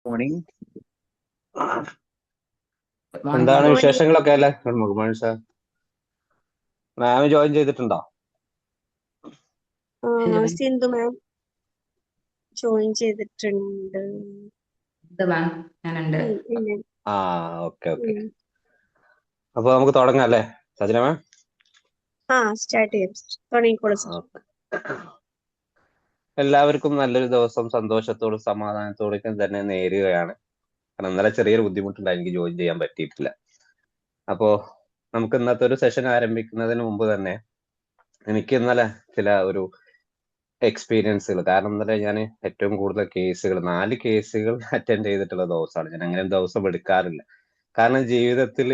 Morning. Morning എന്താണ് sir. വിശേഷങ്ങളൊക്കെ അല്ലേ? Good morning sir. Ma'am join ചെയ്തിട്ടുണ്ടോ? സിന്ധു മാം ജോയിൻ ചെയ്തിട്ടുണ്ട്. മാം ഞാനുണ്ട്. ഇല്ല. ആ, ഓക്കെ. അപ്പൊ നമുക്ക് തുടങ്ങാം അല്ലേ സജന മാം? സ്റ്റാർട്ട് ചെയ്യാം. തുടങ്ങിക്കോളൂ സർ. എല്ലാവർക്കും നല്ലൊരു ദിവസം സന്തോഷത്തോടും സമാധാനത്തോടും തന്നെ നേരുകയാണ്. കാരണം ഇന്നലെ ചെറിയൊരു ബുദ്ധിമുട്ടുണ്ടായി, എനിക്ക് ജോയിൻ ചെയ്യാൻ പറ്റിയിട്ടില്ല. അപ്പോ നമുക്ക് ഇന്നത്തെ ഒരു സെഷൻ ആരംഭിക്കുന്നതിന് മുമ്പ് തന്നെ എനിക്ക് ഇന്നലെ ചില ഒരു എക്സ്പീരിയൻസുകൾ, കാരണം ഇന്നലെ ഞാൻ ഏറ്റവും കൂടുതൽ കേസുകൾ 4 കേസുകൾ അറ്റൻഡ് ചെയ്തിട്ടുള്ള ദിവസമാണ്. ഞാൻ അങ്ങനെ ദിവസം എടുക്കാറില്ല. കാരണം ജീവിതത്തിൽ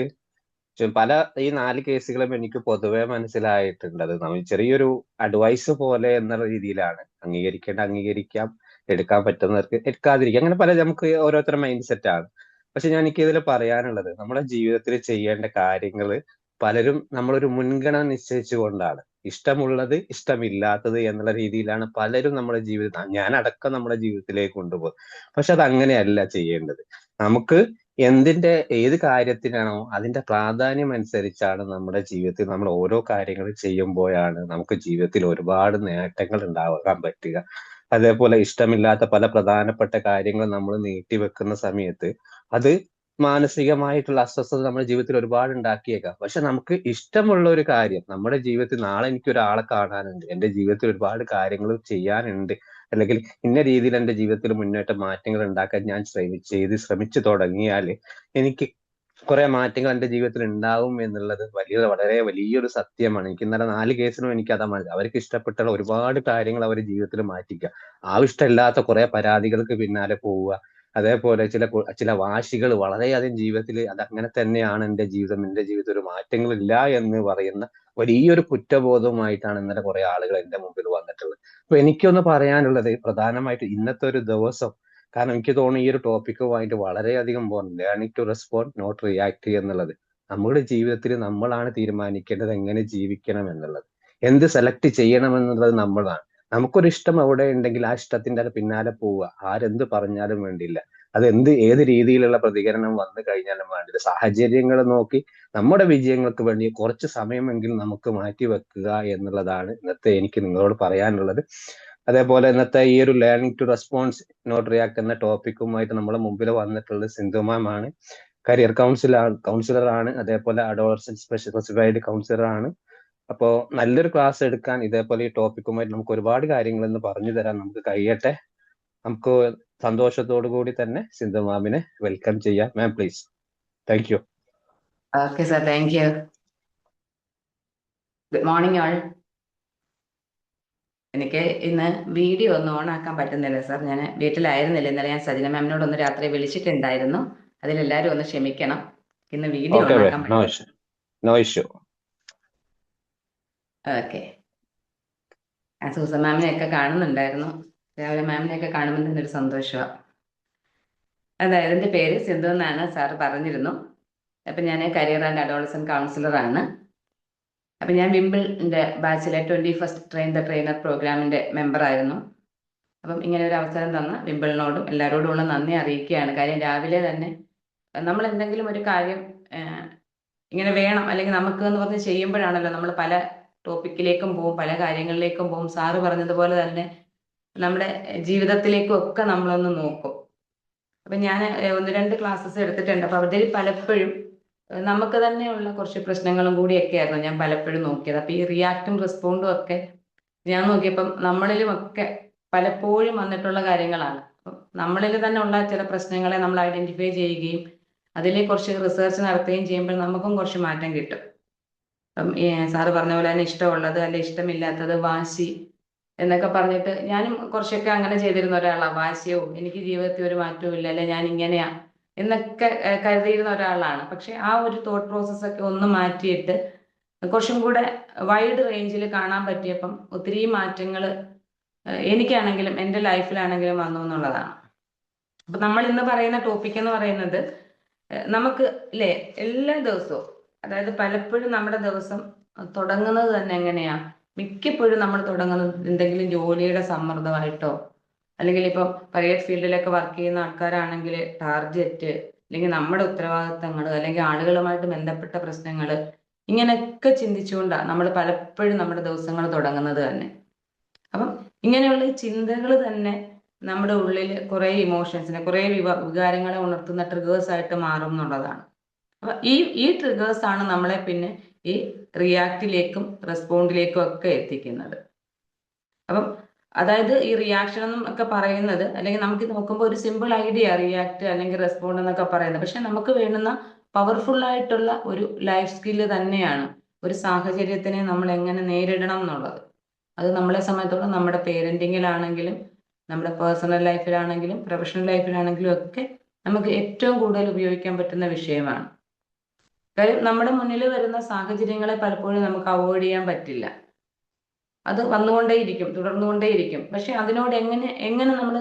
പല ഈ 4 കേസുകളും എനിക്ക് പൊതുവെ മനസ്സിലായിട്ടുണ്ട്. അത് നമ്മൾ ചെറിയൊരു അഡ്വൈസ് പോലെ എന്നുള്ള രീതിയിലാണ്. അംഗീകരിക്കാം, എടുക്കാൻ പറ്റുന്നവർക്ക് എടുക്കാതിരിക്കാം, അങ്ങനെ പല നമുക്ക് ഓരോരുത്തരുടെ മൈൻഡ് സെറ്റ് ആണ്. പക്ഷെ എനിക്ക് ഇതിൽ പറയാനുള്ളത്, നമ്മുടെ ജീവിതത്തിൽ ചെയ്യേണ്ട കാര്യങ്ങൾ പലരും നമ്മളൊരു മുൻഗണന നിശ്ചയിച്ചുകൊണ്ടാണ്, ഇഷ്ടമുള്ളത് ഇഷ്ടമില്ലാത്തത് എന്നുള്ള രീതിയിലാണ് പലരും നമ്മുടെ ജീവിതം, ഞാനടക്കം നമ്മുടെ ജീവിതത്തിലേക്ക് കൊണ്ടുപോകും. പക്ഷെ അത് അങ്ങനെയല്ല ചെയ്യേണ്ടത്. നമുക്ക് ഏത് കാര്യത്തിനാണോ അതിന്റെ പ്രാധാന്യം അനുസരിച്ചാണ് നമ്മുടെ ജീവിതത്തിൽ നമ്മൾ ഓരോ കാര്യങ്ങൾ ചെയ്യുമ്പോഴാണ് നമുക്ക് ജീവിതത്തിൽ ഒരുപാട് നേട്ടങ്ങൾ ഉണ്ടാകാൻ പറ്റുക. അതേപോലെ ഇഷ്ടമില്ലാത്ത പല പ്രധാനപ്പെട്ട കാര്യങ്ങൾ നമ്മൾ നീട്ടിവെക്കുന്ന സമയത്ത് അത് മാനസികമായിട്ടുള്ള അസ്വസ്ഥത നമ്മുടെ ജീവിതത്തിൽ ഒരുപാട് ഉണ്ടാക്കിയേക്കാം. പക്ഷെ നമുക്ക് ഇഷ്ടമുള്ള ഒരു കാര്യം നമ്മുടെ ജീവിതത്തിൽ, നാളെ എനിക്ക് ഒരാളെ കാണാനുണ്ട്, എന്റെ ജീവിതത്തിൽ ഒരുപാട് കാര്യങ്ങൾ ചെയ്യാനുണ്ട്, അല്ലെങ്കിൽ ഇന്ന രീതിയിൽ എന്റെ ജീവിതത്തിൽ മുന്നേറ്റ മാറ്റങ്ങൾ ഉണ്ടാക്കാൻ ഞാൻ ശ്രമിച്ചു തുടങ്ങിയാൽ എനിക്ക് കുറെ മാറ്റങ്ങൾ എന്റെ ജീവിതത്തിൽ ഉണ്ടാവും എന്നുള്ളത് വളരെ വലിയൊരു സത്യമാണ്. എനിക്ക് ഇന്നലെ 4 കേസിനും എനിക്ക് അതാ മനസ്സിലായി. അവർക്ക് ഇഷ്ടപ്പെട്ടുള്ള ഒരുപാട് കാര്യങ്ങൾ അവരുടെ ജീവിതത്തിൽ മാറ്റിക്കുക, ആവശ്യമില്ലാത്ത കുറെ പരാതികൾക്ക് പിന്നാലെ പോവുക, അതേപോലെ ചില വാശികൾ വളരെയധികം ജീവിതത്തിൽ അത് അങ്ങനെ തന്നെയാണ് എന്റെ ജീവിതത്തിൽ ഒരു മാറ്റങ്ങളില്ല എന്ന് പറയുന്ന വലിയൊരു കുറ്റബോധവുമായിട്ടാണ് ഇന്നലെ കുറെ ആളുകൾ എന്റെ മുമ്പിൽ വന്നിട്ടുള്ളത്. അപ്പൊ എനിക്കൊന്ന് പറയാനുള്ളത് പ്രധാനമായിട്ട് ഇന്നത്തെ ഒരു ദിവസം, കാരണം എനിക്ക് തോന്നുന്നു ഈ ഒരു ടോപ്പിക്കുമായിട്ട് വളരെയധികം learning to respond not react എന്നുള്ളത്. നമ്മുടെ ജീവിതത്തിൽ നമ്മളാണ് തീരുമാനിക്കേണ്ടത് എങ്ങനെ ജീവിക്കണം എന്നുള്ളത്, എന്ത് സെലക്ട് ചെയ്യണം എന്നുള്ളത് നമ്മളാണ്. നമുക്കൊരു ഇഷ്ടം എവിടെ ഉണ്ടെങ്കിൽ ആ ഇഷ്ടത്തിന്റെ പിന്നാലെ പോവുക, ആരെന്ത് പറഞ്ഞാലും വേണ്ടിയില്ല. ഏത് രീതിയിലുള്ള പ്രതികരണം വന്നു കഴിഞ്ഞാലും വേണ്ടില്ല, സാഹചര്യങ്ങൾ നോക്കി നമ്മുടെ വിജയങ്ങൾക്ക് വേണ്ടി കുറച്ച് സമയമെങ്കിലും നമുക്ക് മാറ്റി വെക്കുക എന്നുള്ളതാണ് ഇന്നത്തെ എനിക്ക് നിങ്ങളോട് പറയാനുള്ളത്. അതേപോലെ ഇന്നത്തെ ഈ ഒരു learning to response not react എന്ന ടോപ്പിക്കുമായിട്ട് നമ്മുടെ മുമ്പിൽ വന്നിട്ടുള്ളത് സിന്ധു മാം ആണ്. കരിയർ കൗൺസിലർ ആണ്, അതേപോലെ അഡോളസെന്റ് സ്പെസിഫൈഡ് കൗൺസിലർ ആണ്. അപ്പോ നല്ലൊരു ക്ലാസ് എടുക്കാൻ ഇതേപോലെ ഈ ടോപ്പിക്കുമായിട്ട് നമുക്ക് ഒരുപാട് കാര്യങ്ങൾ ഇന്ന് പറഞ്ഞു തരാൻ നമുക്ക് കഴിയട്ടെ. നമുക്ക് സന്തോഷത്തോടു കൂടി തന്നെ സിന്ധു മാമിനെ വെൽക്കം ചെയ്യാം. Ma'am please. Thank you. Okay sir, thank you. Good morning ആൾ. എനിക്ക് ഇന്ന് വീഡിയോ ഒന്നും ഓൺ ആക്കാൻ പറ്റുന്നില്ല സാർ. ഞാൻ വീട്ടിലായിരുന്നില്ല ഇന്നലെ. ഞാൻ സജിന മാമിനോട് ഒന്ന് രാത്രി വിളിച്ചിട്ടുണ്ടായിരുന്നു. അതിലെല്ലാവരും ഒന്ന് ക്ഷമിക്കണം. ഇന്ന് വീഡിയോ ഓൺ ആക്കാൻ പറ്റും. No issue. ഓക്കെ. സൂസൻ മാമിനെയൊക്കെ കാണുന്നുണ്ടായിരുന്നു രാവിലെ. മാമിനെയൊക്കെ കാണുമ്പോൾ തന്നെ ഒരു സന്തോഷമാണ്. അതായത് എൻ്റെ പേര് സിന്ധു എന്നാണ്, സാർ പറഞ്ഞിരുന്നു. അപ്പം ഞാൻ കരിയർ ആൻഡ് അഡോളസെന്റ് കൗൺസിലറാണ്. അപ്പം ഞാൻ വിംബിളിൻ്റെ ബാച്ചിലെ 21st ട്രെയിൻ ദ ട്രെയിനർ പ്രോഗ്രാമിൻ്റെ മെമ്പറായിരുന്നു. അപ്പം ഇങ്ങനെ ഒരു അവസരം തന്ന വിംബിളിനോടും എല്ലാവരോടുമുള്ള നന്ദി അറിയിക്കുകയാണ്. കാര്യം രാവിലെ തന്നെ നമ്മൾ എന്തെങ്കിലും ഒരു കാര്യം ഇങ്ങനെ വേണം, അല്ലെങ്കിൽ നമുക്ക് എന്ന് പറഞ്ഞ് ചെയ്യുമ്പോഴാണല്ലോ നമ്മൾ പല ടോപ്പിക്കിലേക്കും പോവും, പല കാര്യങ്ങളിലേക്കും പോവും. സാറ് പറഞ്ഞതുപോലെ തന്നെ നമ്മുടെ ജീവിതത്തിലേക്കും ഒക്കെ നമ്മളൊന്ന് നോക്കും. അപ്പം ഞാൻ 1-2 ക്ലാസ്സസ് എടുത്തിട്ടുണ്ട്. അപ്പം അതിൽ പലപ്പോഴും നമുക്ക് തന്നെയുള്ള കുറച്ച് പ്രശ്നങ്ങളും കൂടിയൊക്കെ ആയിരുന്നു ഞാൻ പലപ്പോഴും നോക്കിയത്. അപ്പം ഈ റിയാക്റ്റും റെസ്പോണ്ടും ഒക്കെ ഞാൻ നോക്കിയപ്പം നമ്മളിലും ഒക്കെ പലപ്പോഴും വന്നിട്ടുള്ള കാര്യങ്ങളാണ്. അപ്പം നമ്മളിൽ തന്നെ ഉള്ള ചില പ്രശ്നങ്ങളെ നമ്മൾ ഐഡന്റിഫൈ ചെയ്യുകയും അതിലെ കുറച്ച് റിസർച്ച് നടത്തുകയും ചെയ്യുമ്പോൾ നമുക്കും കുറച്ച് മാറ്റം കിട്ടും. അപ്പം സാറ് പറഞ്ഞ പോലെ തന്നെ ഇഷ്ടമുള്ളത് അല്ലെ ഇഷ്ടമില്ലാത്തത്, വാശി എന്നൊക്കെ പറഞ്ഞിട്ട് ഞാനും കുറച്ചൊക്കെ അങ്ങനെ ചെയ്തിരുന്ന ഒരാളാണ്. വാശിയോ എനിക്ക് ജീവിതത്തിൽ ഒരു മാറ്റവും ഇല്ല, അല്ലെ ഞാൻ ഇങ്ങനെയാ എന്നൊക്കെ കരുതിയിരുന്ന ഒരാളാണ്. പക്ഷെ ആ ഒരു തോട്ട് പ്രോസസ്സൊക്കെ ഒന്ന് മാറ്റിയിട്ട് കുറച്ചും കൂടെ വൈഡ് റേഞ്ചിൽ കാണാൻ പറ്റിയപ്പം ഒത്തിരി മാറ്റങ്ങൾ എനിക്കാണെങ്കിലും എൻ്റെ ലൈഫിലാണെങ്കിലും വന്നു എന്നുള്ളതാണ്. അപ്പം നമ്മൾ ഇന്ന് പറയുന്ന ടോപ്പിക് എന്ന് പറയുന്നത് നമുക്ക് അല്ലേ എല്ലാ ദിവസവും, അതായത് പലപ്പോഴും നമ്മുടെ ദിവസം തുടങ്ങുന്നത് തന്നെ എങ്ങനെയാ, മിക്കപ്പോഴും നമ്മൾ തുടങ്ങുന്നത് എന്തെങ്കിലും ജോലിയുടെ സമ്മർദ്ദമായിട്ടോ അല്ലെങ്കിൽ ഇപ്പം പ്രൈവറ്റ് ഫീൽഡിലൊക്കെ വർക്ക് ചെയ്യുന്ന ആൾക്കാരാണെങ്കിൽ ടാർഗറ്റ്, അല്ലെങ്കിൽ നമ്മുടെ ഉത്തരവാദിത്തങ്ങൾ, അല്ലെങ്കിൽ ആളുകളുമായിട്ട് ബന്ധപ്പെട്ട പ്രശ്നങ്ങൾ, ഇങ്ങനെയൊക്കെ ചിന്തിച്ചുകൊണ്ടാണ് നമ്മൾ പലപ്പോഴും നമ്മുടെ ദിവസങ്ങൾ തുടങ്ങുന്നത് തന്നെ. അപ്പം ഇങ്ങനെയുള്ള ഈ ചിന്തകൾ തന്നെ നമ്മുടെ ഉള്ളിൽ കുറേ ഇമോഷൻസിനെ, കുറേ വികാരങ്ങളെ ഉണർത്തുന്ന ട്രിഗേഴ്സ് ആയിട്ട് മാറും എന്നുള്ളതാണ്. അപ്പൊ ഈ ട്രിഗേഴ്സ് ആണ് നമ്മളെ പിന്നെ ഈ റിയാക്റ്റിലേക്കും റെസ്പോണ്ടിലേക്കും ഒക്കെ എത്തിക്കുന്നത്. അപ്പം അതായത് ഈ റിയാക്ഷൻ എന്നൊക്കെ പറയുന്നത്, അല്ലെങ്കിൽ നമുക്ക് നോക്കുമ്പോൾ ഒരു സിമ്പിൾ ഐഡിയ റിയാക്ട് അല്ലെങ്കിൽ റെസ്പോണ്ട് എന്നൊക്കെ പറയുന്നത്, പക്ഷെ നമുക്ക് വേണ്ടുന്ന പവർഫുൾ ആയിട്ടുള്ള ഒരു ലൈഫ് സ്കില്ല് തന്നെയാണ് ഒരു സാഹചര്യത്തിനെ നമ്മൾ എങ്ങനെ നേരിടണം എന്നുള്ളത്. അത് നമ്മളെ സംബന്ധിച്ചോളം നമ്മുടെ പേരന്റിങ്ങിലാണെങ്കിലും നമ്മുടെ പേഴ്സണൽ ലൈഫിലാണെങ്കിലും പ്രൊഫഷണൽ ലൈഫിലാണെങ്കിലും ഒക്കെ നമുക്ക് ഏറ്റവും കൂടുതൽ ഉപയോഗിക്കാൻ പറ്റുന്ന വിഷയമാണ്. കാര്യം നമ്മുടെ മുന്നിൽ വരുന്ന സാഹചര്യങ്ങളെ പലപ്പോഴും നമുക്ക് അവോയ്ഡ് ചെയ്യാൻ പറ്റില്ല. അത് വന്നുകൊണ്ടേയിരിക്കും, തുടർന്നുകൊണ്ടേയിരിക്കും. പക്ഷെ അതിനോട് എങ്ങനെ നമ്മൾ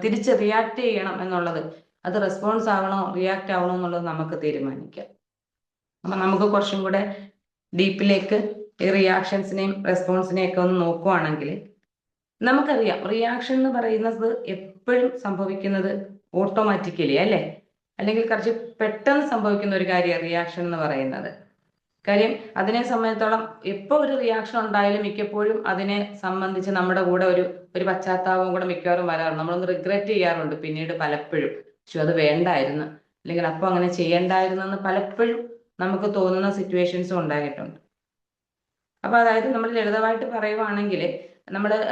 തിരിച്ച് റിയാക്ട് ചെയ്യണം എന്നുള്ളത്, അത് റെസ്പോൺസ് ആവണോ റിയാക്ട് ആവണോ എന്നുള്ളത് നമുക്ക് തീരുമാനിക്കാം. അപ്പൊ നമുക്ക് കുറച്ചും കൂടെ ഡീപ്പിലേക്ക് ഈ റിയാക്ഷൻസിനെയും റെസ്പോൺസിനെയും ഒക്കെ ഒന്ന് നോക്കുവാണെങ്കിൽ നമുക്കറിയാം റിയാക്ഷൻ എന്ന് പറയുന്നത് എപ്പോഴും സംഭവിക്കുന്നത് ഓട്ടോമാറ്റിക്കലി അല്ലേ, അല്ലെങ്കിൽ കുറച്ച് പെട്ടെന്ന് സംഭവിക്കുന്ന ഒരു കാര്യമാണ് റിയാക്ഷൻ എന്ന് പറയുന്നത്. കാര്യം അതിനെ സംബന്ധിച്ചോളം എപ്പോൾ ഒരു റിയാക്ഷൻ ഉണ്ടായാലും മിക്കപ്പോഴും അതിനെ സംബന്ധിച്ച് നമ്മുടെ കൂടെ ഒരു പശ്ചാത്താപം കൂടെ മിക്കവാറും വരാറുണ്ട്. നമ്മളൊന്ന് റിഗ്രറ്റ് ചെയ്യാറുണ്ട് പിന്നീട് പലപ്പോഴും, പക്ഷെ അത് വേണ്ടായിരുന്നു, അല്ലെങ്കിൽ അപ്പോൾ അങ്ങനെ ചെയ്യേണ്ടായിരുന്നു എന്ന് പലപ്പോഴും നമുക്ക് തോന്നുന്ന സിറ്റുവേഷൻസും ഉണ്ടായിട്ടുണ്ട്. അപ്പൊ അതായത് നമ്മൾ ലളിതമായിട്ട് പറയുവാണെങ്കിൽ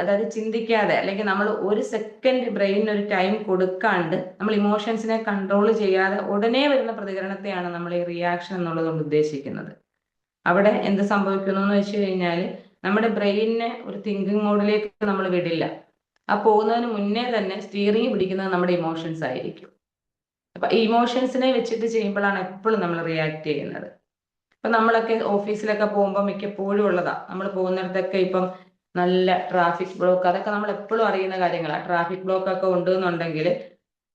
അതായത് ചിന്തിക്കാതെ, അല്ലെങ്കിൽ നമ്മൾ ഒരു സെക്കൻഡ് ബ്രെയിനിന് ഒരു ടൈം കൊടുക്കാണ്ട് നമ്മൾ ഇമോഷൻസിനെ കൺട്രോൾ ചെയ്യാതെ ഉടനെ വരുന്ന പ്രതികരണത്തെയാണ് നമ്മൾ ഈ റിയാക്ഷൻ എന്നുള്ളത് കൊണ്ട് ഉദ്ദേശിക്കുന്നത്. അവിടെ എന്ത് സംഭവിക്കുന്നു എന്ന് വെച്ച് കഴിഞ്ഞാൽ നമ്മുടെ ബ്രെയിനിനെ ഒരു തിങ്കിങ് മോഡിലേക്ക് നമ്മൾ വിടില്ല. ആ പോകുന്നതിന് മുന്നേ തന്നെ സ്റ്റിയറിംഗ് പിടിക്കുന്നത് നമ്മുടെ ഇമോഷൻസ് ആയിരിക്കും. അപ്പൊ ഇമോഷൻസിനെ വെച്ചിട്ട് ചെയ്യുമ്പോഴാണ് എപ്പോഴും നമ്മൾ റിയാക്ട് ചെയ്യുന്നത്. ഇപ്പൊ നമ്മളൊക്കെ ഓഫീസിലൊക്കെ പോകുമ്പോൾ മിക്കപ്പോഴും ഉള്ളതാ, നമ്മൾ പോകുന്നിടത്തൊക്കെ ഇപ്പം നല്ല ട്രാഫിക് ബ്ലോക്ക്, അതൊക്കെ നമ്മൾ എപ്പോഴും അറിയുന്ന കാര്യങ്ങളാണ്. ട്രാഫിക് ബ്ലോക്ക് ഒക്കെ ഉണ്ടെന്നുണ്ടെങ്കിൽ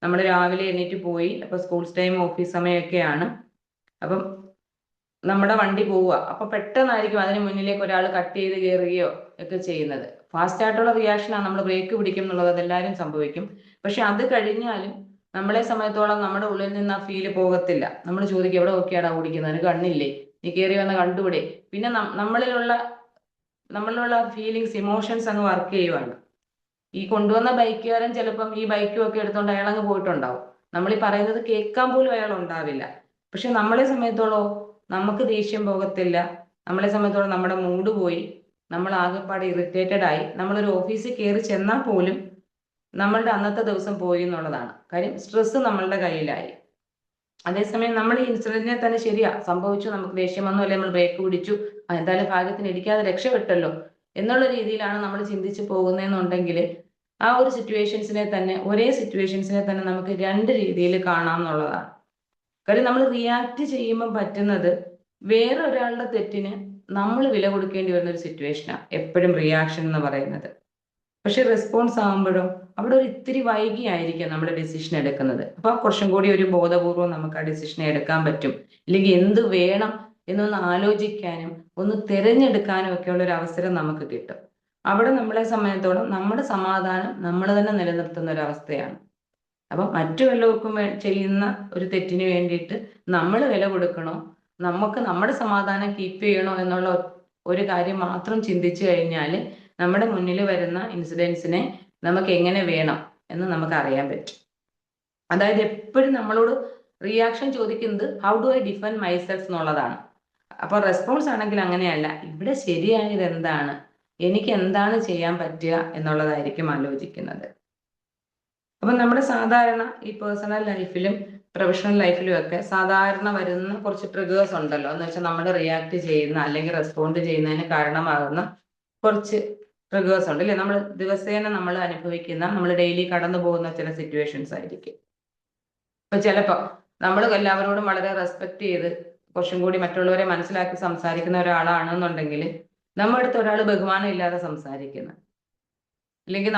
നമ്മൾ രാവിലെ എണീറ്റ് പോയി, അപ്പൊ സ്കൂൾ ടൈം ഓഫീസ് സമയമൊക്കെയാണ്, അപ്പം നമ്മുടെ വണ്ടി പോവുക, അപ്പൊ പെട്ടെന്നായിരിക്കും അതിന് മുന്നിലേക്ക് ഒരാൾ കട്ട് ചെയ്ത് കയറുകയോ ഒക്കെ ചെയ്യുന്നത്. ഫാസ്റ്റ് ആയിട്ടുള്ള റിയാക്ഷനാണ്, നമ്മൾ ബ്രേക്ക് പിടിക്കും എന്നുള്ളത് അതെല്ലാവരും സംഭവിക്കും. പക്ഷെ അത് കഴിഞ്ഞാലും നമ്മളെ സമയത്തോളം നമ്മുടെ ഉള്ളിൽ നിന്ന് ആ ഫീല് പോകത്തില്ല. നമ്മൾ ചോദിക്കും എവിടെ നോക്കിയാടാ ഓടിക്കുന്നത്, അതിന് കണ്ണില്ലേ, നീ കയറി വന്ന കണ്ടുകൂടെ. പിന്നെ നമ്മളിലുള്ള ഫീലിങ്സ്, ഇമോഷൻസ് അങ്ങ് വർക്ക് ചെയ്യുവാണ്. ഈ കൊണ്ടുവന്ന ബൈക്കുകാരൻ ചിലപ്പം ഈ ബൈക്കും ഒക്കെ എടുത്തോണ്ട് അയാൾ അങ്ങ് പോയിട്ടുണ്ടാവും. നമ്മൾ ഈ പറയുന്നത് കേൾക്കാൻ പോലും അയാൾ ഉണ്ടാവില്ല. പക്ഷെ നമ്മളെ സമയത്തോളം നമുക്ക് ദേഷ്യം പോകത്തില്ല. നമ്മളെ സംബന്ധിച്ചോളം നമ്മുടെ മൂഡ് പോയി, നമ്മൾ ആകെപ്പാടെ ഇറിറ്റേറ്റഡ് ആയി, നമ്മളൊരു ഓഫീസിൽ കയറി ചെന്നാൽ പോലും നമ്മളുടെ അന്നത്തെ ദിവസം പോയി എന്നുള്ളതാണ് കാര്യം. സ്ട്രെസ് നമ്മളുടെ കയ്യിലായി. അതേസമയം നമ്മൾ ഈ ഇൻസിഡന്റിനെ തന്നെ ശരിയാ സംഭവിച്ചു, നമുക്ക് ദേഷ്യം വന്നു, അല്ലെ നമ്മൾ ബ്രേക്ക് പിടിച്ചു, എന്തായാലും ഭാഗ്യത്തിന് ഇടിക്കാതെ രക്ഷപ്പെട്ടല്ലോ എന്നുള്ള രീതിയിലാണ് നമ്മൾ ചിന്തിച്ചു പോകുന്നതെന്നുണ്ടെങ്കിൽ ആ ഒരു ഒരേ സിറ്റുവേഷൻസിനെ തന്നെ നമുക്ക് രണ്ട് രീതിയിൽ കാണാം എന്നുള്ളതാണ്. കാര്യം നമ്മൾ റിയാക്ട് ചെയ്യുമ്പോൾ പറ്റുന്നത് വേറെ ഒരാളുടെ തെറ്റിന് നമ്മൾ വില കൊടുക്കേണ്ടി വരുന്ന ഒരു സിറ്റുവേഷനാണ് എപ്പോഴും റിയാക്ഷൻ എന്ന് പറയുന്നത്. പക്ഷെ റെസ്പോൺസ് ആകുമ്പോഴോ അവിടെ ഒരു ഇത്തിരി വൈകിയായിരിക്കും നമ്മൾ ഡിസിഷൻ എടുക്കുന്നത്. അപ്പൊ കുറച്ചും കൂടി ഒരു ബോധപൂർവം നമുക്ക് ആ ഡിസിഷനെ എടുക്കാൻ പറ്റും, ഇല്ലെങ്കിൽ എന്ത് വേണം എന്നൊന്ന് ആലോചിക്കാനും ഒന്ന് തിരഞ്ഞെടുക്കാനും ഒക്കെ ഉള്ള ഒരു അവസരം നമുക്ക് കിട്ടും. അവിടെ നമ്മളെ സംബന്ധിച്ചോളം നമ്മുടെ സമാധാനം നമ്മൾ തന്നെ നിലനിർത്തുന്ന ഒരു അവസ്ഥയാണ്. അപ്പൊ മറ്റു വല്ലവർക്കും ചെയ്യുന്ന ഒരു തെറ്റിന് വേണ്ടിയിട്ട് നമ്മൾ വില കൊടുക്കണോ, നമുക്ക് നമ്മുടെ സമാധാനം കീപ്പ് ചെയ്യണോ എന്നുള്ള ഒരു കാര്യം മാത്രം ചിന്തിച്ചു കഴിഞ്ഞാൽ നമ്മുടെ മുന്നിൽ വരുന്ന ഇൻസിഡൻസിനെ നമുക്ക് എങ്ങനെ വേണം എന്ന് നമുക്ക് അറിയാൻ പറ്റും. അതായത് എപ്പോഴും നമ്മളോട് റിയാക്ഷൻ ചോദിക്കുന്നത് how do I defend myself എന്നുള്ളതാണ്. അപ്പൊ റെസ്പോൺസ് ആണെങ്കിൽ അങ്ങനെയല്ല, ഇവിടെ ശരിയായത് എന്താണ്, എനിക്ക് എന്താണ് ചെയ്യാൻ പറ്റുക എന്നുള്ളതായിരിക്കും ആലോചിക്കുന്നത്. അപ്പൊ നമ്മുടെ സാധാരണ ഈ പേഴ്സണൽ ലൈഫിലും പ്രൊഫഷണൽ ലൈഫിലും ഒക്കെ സാധാരണ വരുന്ന കുറച്ച് ട്രിഗേഴ്സ് ഉണ്ടല്ലോ, എന്ന് വെച്ചാൽ നമ്മൾ റിയാക്ട് ചെയ്യുന്ന അല്ലെങ്കിൽ റെസ്പോണ്ട് ചെയ്യുന്നതിന് കാരണമാകുന്ന കുറച്ച് ട്രിഗേഴ്സ് ഉണ്ട് അല്ലേ. നമ്മൾ ദിവസേന നമ്മൾ അനുഭവിക്കുന്ന, നമ്മൾ ഡെയിലി കടന്നു പോകുന്ന ചില സിറ്റുവേഷൻസ് ആയിരിക്കും. ഇപ്പൊ ചിലപ്പോ നമ്മൾ എല്ലാവരോടും വളരെ റെസ്പെക്ട് ചെയ്ത് കുറച്ചും കൂടി മറ്റുള്ളവരെ മനസ്സിലാക്കി സംസാരിക്കുന്ന ഒരാളാണെന്നുണ്ടെങ്കിൽ നമ്മുടെ അടുത്ത് ഒരാൾ ബഹുമാനം ഇല്ലാതെ സംസാരിക്കുന്നു, ഇല്ലെങ്കിൽ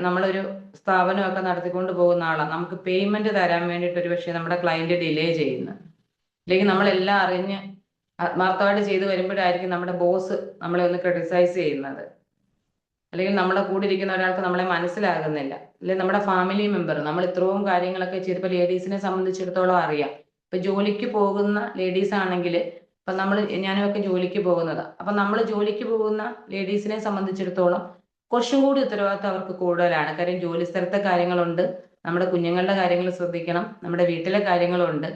നമ്മളൊരു സ്ഥാപനമൊക്കെ നടത്തിക്കൊണ്ട് പോകുന്ന ആളാണ്, നമുക്ക് പേയ്മെന്റ് തരാൻ വേണ്ടിയിട്ട് ഒരു പക്ഷേ നമ്മുടെ ക്ലയന്റ് ഡിലേ ചെയ്യുന്നു, അല്ലെങ്കിൽ നമ്മളെല്ലാം അറിഞ്ഞ് ആത്മാർത്ഥമായിട്ട് ചെയ്തു വരുമ്പോഴായിരിക്കും നമ്മുടെ ബോസ് നമ്മളെ ഒന്ന് ക്രിട്ടിസൈസ് ചെയ്യുന്നത്. അല്ലെങ്കിൽ നമ്മുടെ കൂടെ ഇരിക്കുന്ന ഒരാൾക്ക് നമ്മളെ മനസ്സിലാകുന്നില്ല, അല്ലെങ്കിൽ നമ്മുടെ ഫാമിലി മെമ്പർ, നമ്മൾ ഇത്രയും കാര്യങ്ങളൊക്കെ ചെയ്തപ്പോൾ ലേഡീസിനെ സംബന്ധിച്ചിടത്തോളം അറിയാം. ഇപ്പൊ ജോലിക്ക് പോകുന്ന ലേഡീസ് ആണെങ്കിൽ, ഇപ്പൊ ഞാനൊക്കെ ജോലിക്ക് പോകുന്നതാ, അപ്പൊ നമ്മൾ ജോലിക്ക് പോകുന്ന ലേഡീസിനെ സംബന്ധിച്ചിടത്തോളം കുറച്ചും കൂടി ഉത്തരവാദിത്തം അവർക്ക് കൂടുതലാണ്. കാര്യം ജോലി സ്ഥലത്തെ കാര്യങ്ങളുണ്ട്, നമ്മുടെ കുഞ്ഞുങ്ങളുടെ കാര്യങ്ങൾ ശ്രദ്ധിക്കണം, നമ്മുടെ വീട്ടിലെ കാര്യങ്ങളുണ്ട്.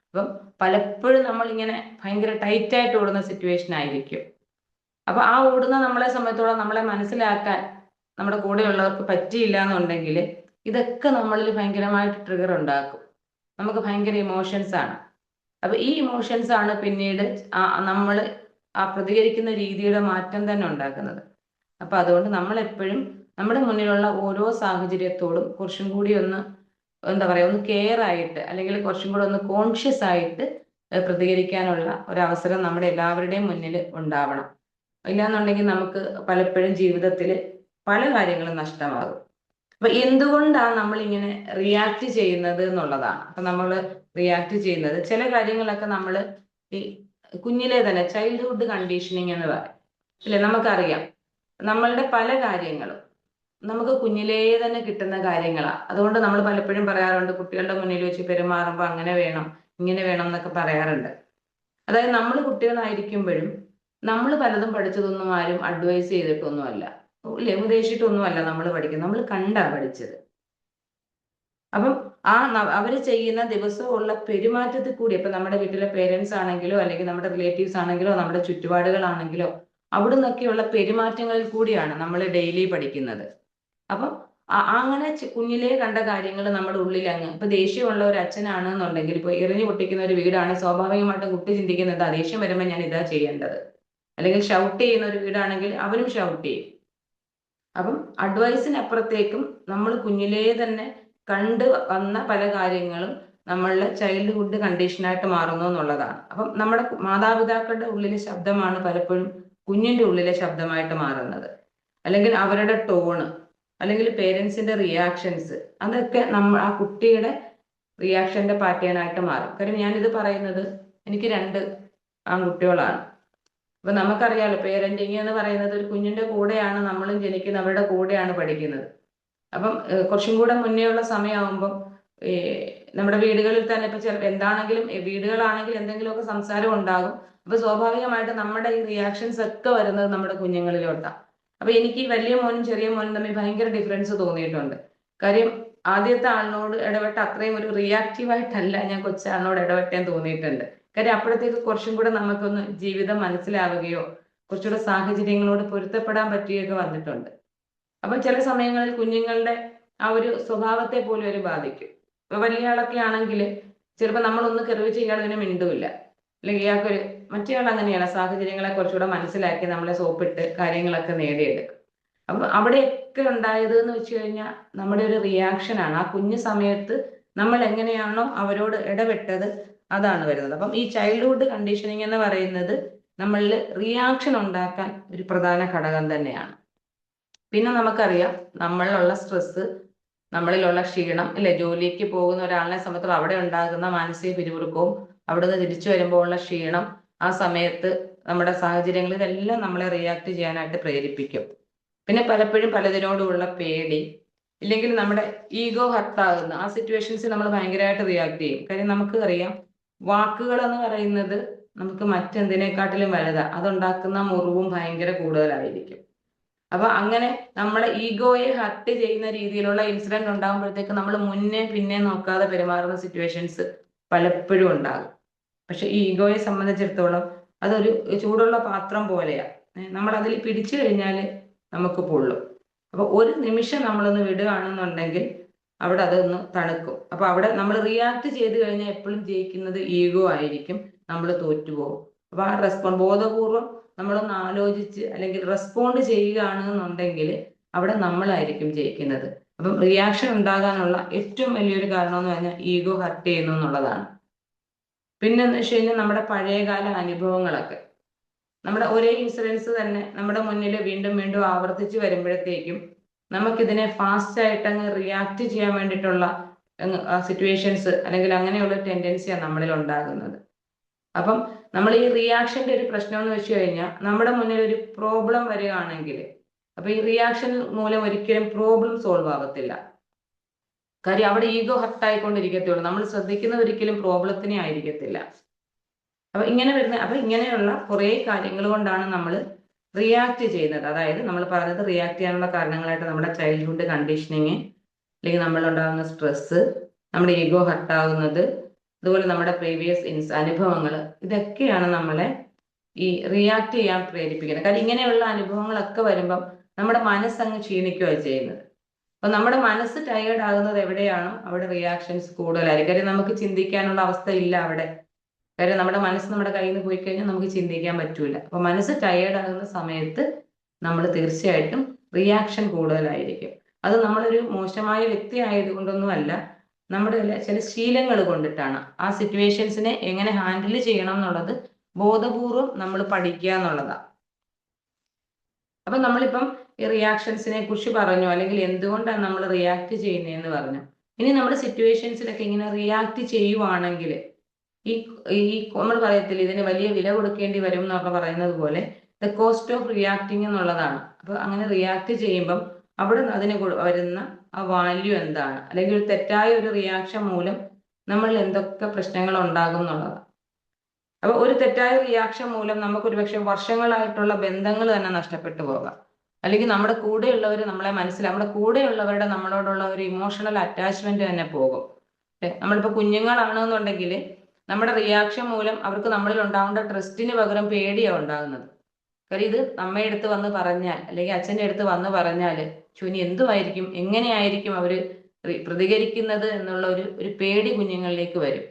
അപ്പം പലപ്പോഴും നമ്മൾ ഇങ്ങനെ ഭയങ്കര ടൈറ്റ് ആയിട്ട് ഓടുന്ന സിറ്റുവേഷൻ ആയിരിക്കും. അപ്പൊ ആ ഓടുന്ന നമ്മളെ സംബന്ധിച്ചോളം നമ്മളെ മനസ്സിലാക്കാൻ നമ്മുടെ കൂടെയുള്ളവർക്ക് പറ്റിയില്ല എന്നുണ്ടെങ്കിൽ ഇതൊക്കെ നമ്മളിൽ ഭയങ്കരമായിട്ട് ട്രിഗർ ഉണ്ടാക്കും. നമുക്ക് ഭയങ്കര ഇമോഷൻസ് ആണ്. അപ്പൊ ഈ ഇമോഷൻസ് ആണ് പിന്നീട് നമ്മൾ പ്രതികരിക്കുന്ന രീതിയുടെ മാറ്റം തന്നെ ഉണ്ടാക്കുന്നത്. അപ്പൊ അതുകൊണ്ട് നമ്മൾ എപ്പോഴും നമ്മുടെ മുന്നിലുള്ള ഓരോ സാഹചര്യത്തോടും കുറച്ചും കൂടി ഒന്ന് എന്താ പറയാ, ഒന്ന് കെയർ ആയിട്ട്, അല്ലെങ്കിൽ കുറച്ചും കൂടെ ഒന്ന് കോൺഷ്യസ് ആയിട്ട് പ്രതികരിക്കാനുള്ള ഒരവസരം നമ്മുടെ എല്ലാവരുടെയും മുന്നിൽ ഉണ്ടാവണം. ഇല്ലാന്നുണ്ടെങ്കിൽ നമുക്ക് പലപ്പോഴും ജീവിതത്തിൽ പല കാര്യങ്ങളും നഷ്ടമാകും. അപ്പൊ എന്തുകൊണ്ടാണ് നമ്മൾ ഇങ്ങനെ റിയാക്ട് ചെയ്യുന്നത് എന്നുള്ളതാണ്. അപ്പൊ നമ്മൾ റിയാക്ട് ചെയ്യുന്നത് ചില കാര്യങ്ങളൊക്കെ നമ്മൾ ഈ കുഞ്ഞിലെ തന്നെ ചൈൽഡ്ഹുഡ് കണ്ടീഷനിങ് എന്ന് പറയും, അല്ലെ? നമുക്കറിയാം നമ്മളുടെ പല കാര്യങ്ങളും നമുക്ക് കുഞ്ഞിലേ തന്നെ കിട്ടുന്ന കാര്യങ്ങളാണ്. അതുകൊണ്ട് നമ്മൾ പലപ്പോഴും പറയാറുണ്ട്, കുട്ടികളുടെ മുന്നിൽ വെച്ച് പെരുമാറുമ്പോൾ അങ്ങനെ വേണം ഇങ്ങനെ വേണം എന്നൊക്കെ പറയാറുണ്ട്. അതായത് നമ്മൾ കുട്ടികളായിരിക്കുമ്പോഴും നമ്മൾ പലതും പഠിച്ചതൊന്നും ആരും അഡ്വൈസ് ചെയ്തിട്ടൊന്നുമല്ല, അല്ലെ, ഉപദേശിച്ചിട്ടൊന്നുമല്ല നമ്മൾ പഠിക്കുന്നത്, നമ്മൾ കണ്ടാ പഠിച്ചത്. അപ്പം അവര് ചെയ്യുന്ന ദിവസമുള്ള പെരുമാറ്റത്തിൽ കൂടി, ഇപ്പൊ നമ്മുടെ വീട്ടിലെ പേരൻസ് ആണെങ്കിലോ, അല്ലെങ്കിൽ നമ്മുടെ റിലേറ്റീവ്സ് ആണെങ്കിലോ, നമ്മുടെ ചുറ്റുപാടുകളാണെങ്കിലോ, അവിടെ നിന്നൊക്കെയുള്ള പെരുമാറ്റങ്ങളിൽ കൂടിയാണ് നമ്മൾ ഡെയിലി പഠിക്കുന്നത്. അപ്പം അങ്ങനെ കുഞ്ഞിലേ കണ്ട കാര്യങ്ങൾ നമ്മുടെ ഉള്ളിൽ ഇപ്പൊ ദേഷ്യമുള്ള ഒരു അച്ഛനാണെന്നുണ്ടെങ്കിൽ, ഇപ്പൊ എറിഞ്ഞു പൊട്ടിക്കുന്ന ഒരു വീടാണ്, സ്വാഭാവികമായിട്ടും കുട്ടി ചിന്തിക്കുന്നത് ദേഷ്യം വരുമ്പോൾ ഞാൻ ഇതാ ചെയ്യേണ്ടത്. അല്ലെങ്കിൽ ഷൗട്ട് ചെയ്യുന്ന ഒരു വീടാണെങ്കിൽ അവനും ഷൗട്ട് ചെയ്യും. അപ്പം അഡ്വൈസിനപ്പുറത്തേക്കും നമ്മൾ കുഞ്ഞിലേ തന്നെ കണ്ട് വന്ന പല കാര്യങ്ങളും നമ്മളുടെ ചൈൽഡ്ഹുഡ് കണ്ടീഷനായിട്ട് മാറുന്നു എന്നുള്ളതാണ്. അപ്പം നമ്മുടെ മാതാപിതാക്കളുടെ ഉള്ളിലെ ശബ്ദമാണ് പലപ്പോഴും കുഞ്ഞിന്റെ ഉള്ളിലെ ശബ്ദമായിട്ട് മാറുന്നത്. അല്ലെങ്കിൽ അവരുടെ ടോണ്, അല്ലെങ്കിൽ പേരൻസിന്റെ റിയാക്ഷൻസ്, അതൊക്കെ ആ കുട്ടിയുടെ റിയാക്ഷന്റെ പാറ്റേൺ ആയിട്ട് മാറും. കാര്യം ഞാനിത് പറയുന്നത്, എനിക്ക് 2 ആൺകുട്ടികളാണ്. അപ്പൊ നമുക്കറിയാലോ, പേരന്റിങ് എന്ന് പറയുന്നത് ഒരു കുഞ്ഞിന്റെ കൂടെയാണ് നമ്മളും ജനിക്കുന്നത്, അവരുടെ കൂടെയാണ് പഠിക്കുന്നത്. അപ്പം കുറച്ചും കൂടെ മുന്നേ ഉള്ള സമയമാകുമ്പം നമ്മുടെ വീടുകളിൽ തന്നെ ഇപ്പൊ എന്താണെങ്കിലും വീടുകളാണെങ്കിൽ എന്തെങ്കിലുമൊക്കെ സംസാരം ഉണ്ടാകും. അപ്പൊ സ്വാഭാവികമായിട്ട് നമ്മുടെ ഈ റിയാക്ഷൻസ് ഒക്കെ വരുന്നത് നമ്മുടെ കുഞ്ഞുങ്ങളിലോട്ടാണ്. അപ്പൊ എനിക്ക് ഈ വലിയ മോനും ചെറിയ മോനും തമ്മിൽ ഭയങ്കര ഡിഫറൻസ് തോന്നിയിട്ടുണ്ട്. കാര്യം ആദ്യത്തെ ആളിനോട് ഇടപെട്ട അത്രയും ഒരു റിയാക്റ്റീവായിട്ടല്ല ഞാൻ കൊച്ചാളിനോട് ഇടപെട്ടേന്ന് തോന്നിയിട്ടുണ്ട്. കാര്യം അപ്പോഴത്തേക്ക് കുറച്ചും കൂടെ നമുക്കൊന്ന് ജീവിതം മനസ്സിലാവുകയോ കുറച്ചുകൂടെ സാഹചര്യങ്ങളോട് പൊരുത്തപ്പെടാൻ പറ്റുകയൊക്കെ വന്നിട്ടുണ്ട്. അപ്പൊ ചില സമയങ്ങളിൽ കുഞ്ഞുങ്ങളുടെ ആ ഒരു സ്വഭാവത്തെ പോലും ഒരു ബാധിക്കും. ഇപ്പൊ വലിയ ആളൊക്കെ ആണെങ്കിൽ ചിലപ്പോൾ നമ്മളൊന്ന് കെറിവിച്ച് ഇയാൾ ഇങ്ങനെ മിണ്ടുമില്ല, അല്ലെങ്കിൽ ഇയാൾക്കൊരു മറ്റേ ആൾ അങ്ങനെയാണ്, സാഹചര്യങ്ങളെ കുറച്ചുകൂടെ മനസ്സിലാക്കി നമ്മളെ സോപ്പിട്ട് കാര്യങ്ങളൊക്കെ നേടിയെടുക്കും. അപ്പൊ അവിടെയൊക്കെ ഉണ്ടായത് എന്ന് വെച്ച് കഴിഞ്ഞാൽ നമ്മുടെ ഒരു റിയാക്ഷനാണ്. ആ കുഞ്ഞു സമയത്ത് നമ്മൾ എങ്ങനെയാണോ അവരോട് ഇടപെട്ടത് അതാണ് വരുന്നത്. അപ്പം ഈ ചൈൽഡ്ഹുഡ് കണ്ടീഷനിങ് എന്ന് പറയുന്നത് നമ്മളിൽ റിയാക്ഷൻ ഉണ്ടാക്കാൻ ഒരു പ്രധാന ഘടകം തന്നെയാണ്. പിന്നെ നമുക്കറിയാം നമ്മളിലുള്ള സ്ട്രെസ്, നമ്മളിലുള്ള ക്ഷീണം, അല്ലെ, ജോലിക്ക് പോകുന്ന ഒരാളിനെ സംബന്ധിച്ച് അവിടെ ഉണ്ടാകുന്ന മാനസിക പിരിമുറുക്കവും അവിടെ നിന്ന് തിരിച്ചു വരുമ്പോൾ ഉള്ള ക്ഷീണം, ആ സമയത്ത് നമ്മുടെ സാഹചര്യങ്ങൾ, ഇതെല്ലാം നമ്മളെ റിയാക്ട് ചെയ്യാനായിട്ട് പ്രേരിപ്പിക്കും. പിന്നെ പലപ്പോഴും പലതിനോടുമുള്ള പേടി, ഇല്ലെങ്കിൽ നമ്മുടെ ഈഗോ ഹർട്ടാകുന്ന ആ സിറ്റുവേഷൻസിൽ നമ്മൾ ഭയങ്കരമായിട്ട് റിയാക്ട് ചെയ്യും. കാര്യം നമുക്ക് അറിയാം വാക്കുകൾ എന്ന് പറയുന്നത് നമുക്ക് മറ്റെന്തിനേക്കാട്ടിലും വലുതാ, അതുണ്ടാക്കുന്ന മുറിവും ഭയങ്കര കൂടുതലായിരിക്കും. അപ്പൊ അങ്ങനെ നമ്മളെ ഈഗോയെ ഹർട്ട് ചെയ്യുന്ന രീതിയിലുള്ള ഇൻസിഡന്റ് ഉണ്ടാകുമ്പോഴത്തേക്ക് നമ്മൾ മുന്നേ പിന്നെ നോക്കാതെ പെരുമാറുന്ന സിറ്റുവേഷൻസ് പലപ്പോഴും ഉണ്ടാകും. പക്ഷെ ഈ ഈഗോയെ സംബന്ധിച്ചിടത്തോളം അതൊരു ചൂടുള്ള പാത്രം പോലെയാ, നമ്മൾ അതിൽ പിടിച്ചു കഴിഞ്ഞാൽ നമുക്ക് പൊള്ളും. അപ്പൊ ഒരു നിമിഷം നമ്മളൊന്ന് വിടുകയാണെന്നുണ്ടെങ്കിൽ അവിടെ അതൊന്ന് തണുക്കും. അപ്പൊ അവിടെ നമ്മൾ റിയാക്ട് ചെയ്ത് കഴിഞ്ഞാൽ എപ്പോഴും ജയിക്കുന്നത് ഈഗോ ആയിരിക്കും, നമ്മൾ തോറ്റുപോകും. അപ്പൊ ആ ബോധപൂർവം നമ്മളൊന്ന് ആലോചിച്ച് അല്ലെങ്കിൽ റെസ്പോണ്ട് ചെയ്യുകയാണെന്നുണ്ടെങ്കിൽ അവിടെ നമ്മളായിരിക്കും ജയിക്കുന്നത്. അപ്പം റിയാക്ഷൻ ഉണ്ടാകാനുള്ള ഏറ്റവും വലിയൊരു കാരണം എന്ന് പറഞ്ഞാൽ ഈഗോ ഹർട്ട് ചെയ്യുന്നു എന്നുള്ളതാണ്. പിന്നെന്ന് വെച്ച് കഴിഞ്ഞാൽ നമ്മുടെ പഴയകാല അനുഭവങ്ങളൊക്കെ, നമ്മുടെ ഒരേ ഇൻസിഡൻസ് തന്നെ നമ്മുടെ മുന്നിൽ വീണ്ടും വീണ്ടും ആവർത്തിച്ച് വരുമ്പോഴത്തേക്കും നമുക്കിതിനെ ഫാസ്റ്റ് ആയിട്ട് അങ്ങ് റിയാക്ട് ചെയ്യാൻ വേണ്ടിയിട്ടുള്ള സിറ്റുവേഷൻസ്, അല്ലെങ്കിൽ അങ്ങനെയുള്ള ടെൻഡൻസിയാണ് നമ്മളിൽ ഉണ്ടാകുന്നത്. അപ്പം നമ്മൾ ഈ റിയാക്ഷന്റെ ഒരു പ്രശ്നം എന്ന് വെച്ച് കഴിഞ്ഞാൽ, നമ്മുടെ മുന്നിൽ ഒരു പ്രോബ്ലം വരികയാണെങ്കിൽ അപ്പൊ ഈ റിയാക്ഷൻ മൂലം ഒരിക്കലും പ്രോബ്ലം സോൾവ് ആകത്തില്ല. കാര്യം അവിടെ ഈഗോ ഹർട്ടായിക്കൊണ്ടിരിക്കത്തുള്ളൂ. നമ്മൾ ശ്രദ്ധിക്കുന്നത് ഒരിക്കലും പ്രോബ്ലത്തിനെ ആയിരിക്കത്തില്ല. അപ്പൊ ഇങ്ങനെയുള്ള കുറെ കാര്യങ്ങൾ കൊണ്ടാണ് നമ്മൾ റിയാക്ട് ചെയ്യുന്നത്. അതായത് നമ്മൾ പറഞ്ഞത് റിയാക്ട് ചെയ്യാനുള്ള കാരണങ്ങളായിട്ട് നമ്മുടെ ചൈൽഡ്ഹുഡ് കണ്ടീഷനിങ്, അല്ലെങ്കിൽ നമ്മളുണ്ടാകുന്ന സ്ട്രെസ്, നമ്മുടെ ഈഗോ ഹർട്ടാവുന്നത്, അതുപോലെ നമ്മുടെ പ്രീവിയസ് അനുഭവങ്ങൾ, ഇതൊക്കെയാണ് നമ്മളെ ഈ റിയാക്ട് ചെയ്യാൻ പ്രേരിപ്പിക്കുന്നത്. കാര്യം ഇങ്ങനെയുള്ള അനുഭവങ്ങളൊക്കെ വരുമ്പം നമ്മുടെ മനസ്സങ്ങ് ക്ഷീണിക്കുകയാണ് ചെയ്യുന്നത്. അപ്പൊ നമ്മുടെ മനസ്സ് ടയേർഡ് ആകുന്നത് എവിടെയാണോ അവിടെ റിയാക്ഷൻസ് കൂടുതലായിരിക്കും. കാര്യം നമുക്ക് ചിന്തിക്കാനുള്ള അവസ്ഥ ഇല്ല അവിടെ. കാര്യം നമ്മുടെ മനസ്സ് നമ്മുടെ കയ്യിൽ നിന്ന് പോയി കഴിഞ്ഞാൽ നമുക്ക് ചിന്തിക്കാൻ പറ്റൂല. അപ്പൊ മനസ്സ് ടയേർഡ് ആകുന്ന സമയത്ത് നമ്മൾ തീർച്ചയായിട്ടും റിയാക്ഷൻ കൂടുതലായിരിക്കും. അത് നമ്മളൊരു മോശമായ വ്യക്തി ആയതുകൊണ്ടൊന്നും അല്ല, നമ്മുടെ ചില ശീലങ്ങൾ കൊണ്ടിട്ടാണ്. ആ സിറ്റുവേഷൻസിനെ എങ്ങനെ ഹാൻഡിൽ ചെയ്യണം എന്നുള്ളത് ബോധപൂർവം നമ്മൾ പഠിക്കുക എന്നുള്ളതാണ്. അപ്പൊ നമ്മളിപ്പം ഈ റിയാക്ഷൻസിനെ കുറിച്ച് പറഞ്ഞു, അല്ലെങ്കിൽ എന്തുകൊണ്ടാണ് നമ്മൾ റിയാക്ട് ചെയ്യുന്നതെന്ന് പറഞ്ഞു. ഇനി നമ്മുടെ സിറ്റുവേഷൻസിലൊക്കെ ഇങ്ങനെ റിയാക്ട് ചെയ്യുവാണെങ്കിൽ ഈ നമ്മൾ പറയത്തില്ല ഇതിന് വലിയ വില കൊടുക്കേണ്ടി വരും എന്നൊക്കെ പറയുന്നത് പോലെ ദ കോസ്റ്റ് ഓഫ് റിയാക്ടിങ് എന്നുള്ളതാണ്. അപ്പൊ അങ്ങനെ റിയാക്ട് ചെയ്യുമ്പം അവിടെ അതിന് വരുന്ന ആ വാല്യൂ എന്താണ്, അല്ലെങ്കിൽ ഒരു തെറ്റായ ഒരു റിയാക്ഷൻ മൂലം നമ്മളിൽ എന്തൊക്കെ പ്രശ്നങ്ങൾ ഉണ്ടാകും എന്നുള്ളതാണ്. അപ്പൊ ഒരു തെറ്റായ റിയാക്ഷൻ മൂലം നമുക്ക് ഒരുപക്ഷെ വർഷങ്ങളായിട്ടുള്ള ബന്ധങ്ങൾ തന്നെ നഷ്ടപ്പെട്ടു പോകാം. അല്ലെങ്കിൽ നമ്മുടെ കൂടെയുള്ളവർ നമ്മളെ നമ്മുടെ കൂടെയുള്ളവരുടെ നമ്മളോടുള്ള ഒരു ഇമോഷണൽ അറ്റാച്ച്മെന്റ് തന്നെ പോകും. നമ്മളിപ്പോ കുഞ്ഞുങ്ങളാണെന്നുണ്ടെങ്കിൽ നമ്മുടെ റിയാക്ഷൻ മൂലം അവർക്ക് നമ്മളിൽ ഉണ്ടാവേണ്ട ട്രസ്റ്റിന് പകരം പേടിയാണ് ഉണ്ടാകുന്നത്. കാര്യം ഇത് അമ്മയുടെ അടുത്ത് വന്ന് പറഞ്ഞാൽ, അല്ലെങ്കിൽ അച്ഛൻ്റെ അടുത്ത് വന്ന് പറഞ്ഞാൽ ചുനി എന്തുമായിരിക്കും, എങ്ങനെയായിരിക്കും അവര് പ്രതികരിക്കുന്നത് എന്നുള്ള ഒരു പേടി കുഞ്ഞുങ്ങളിലേക്ക് വരും.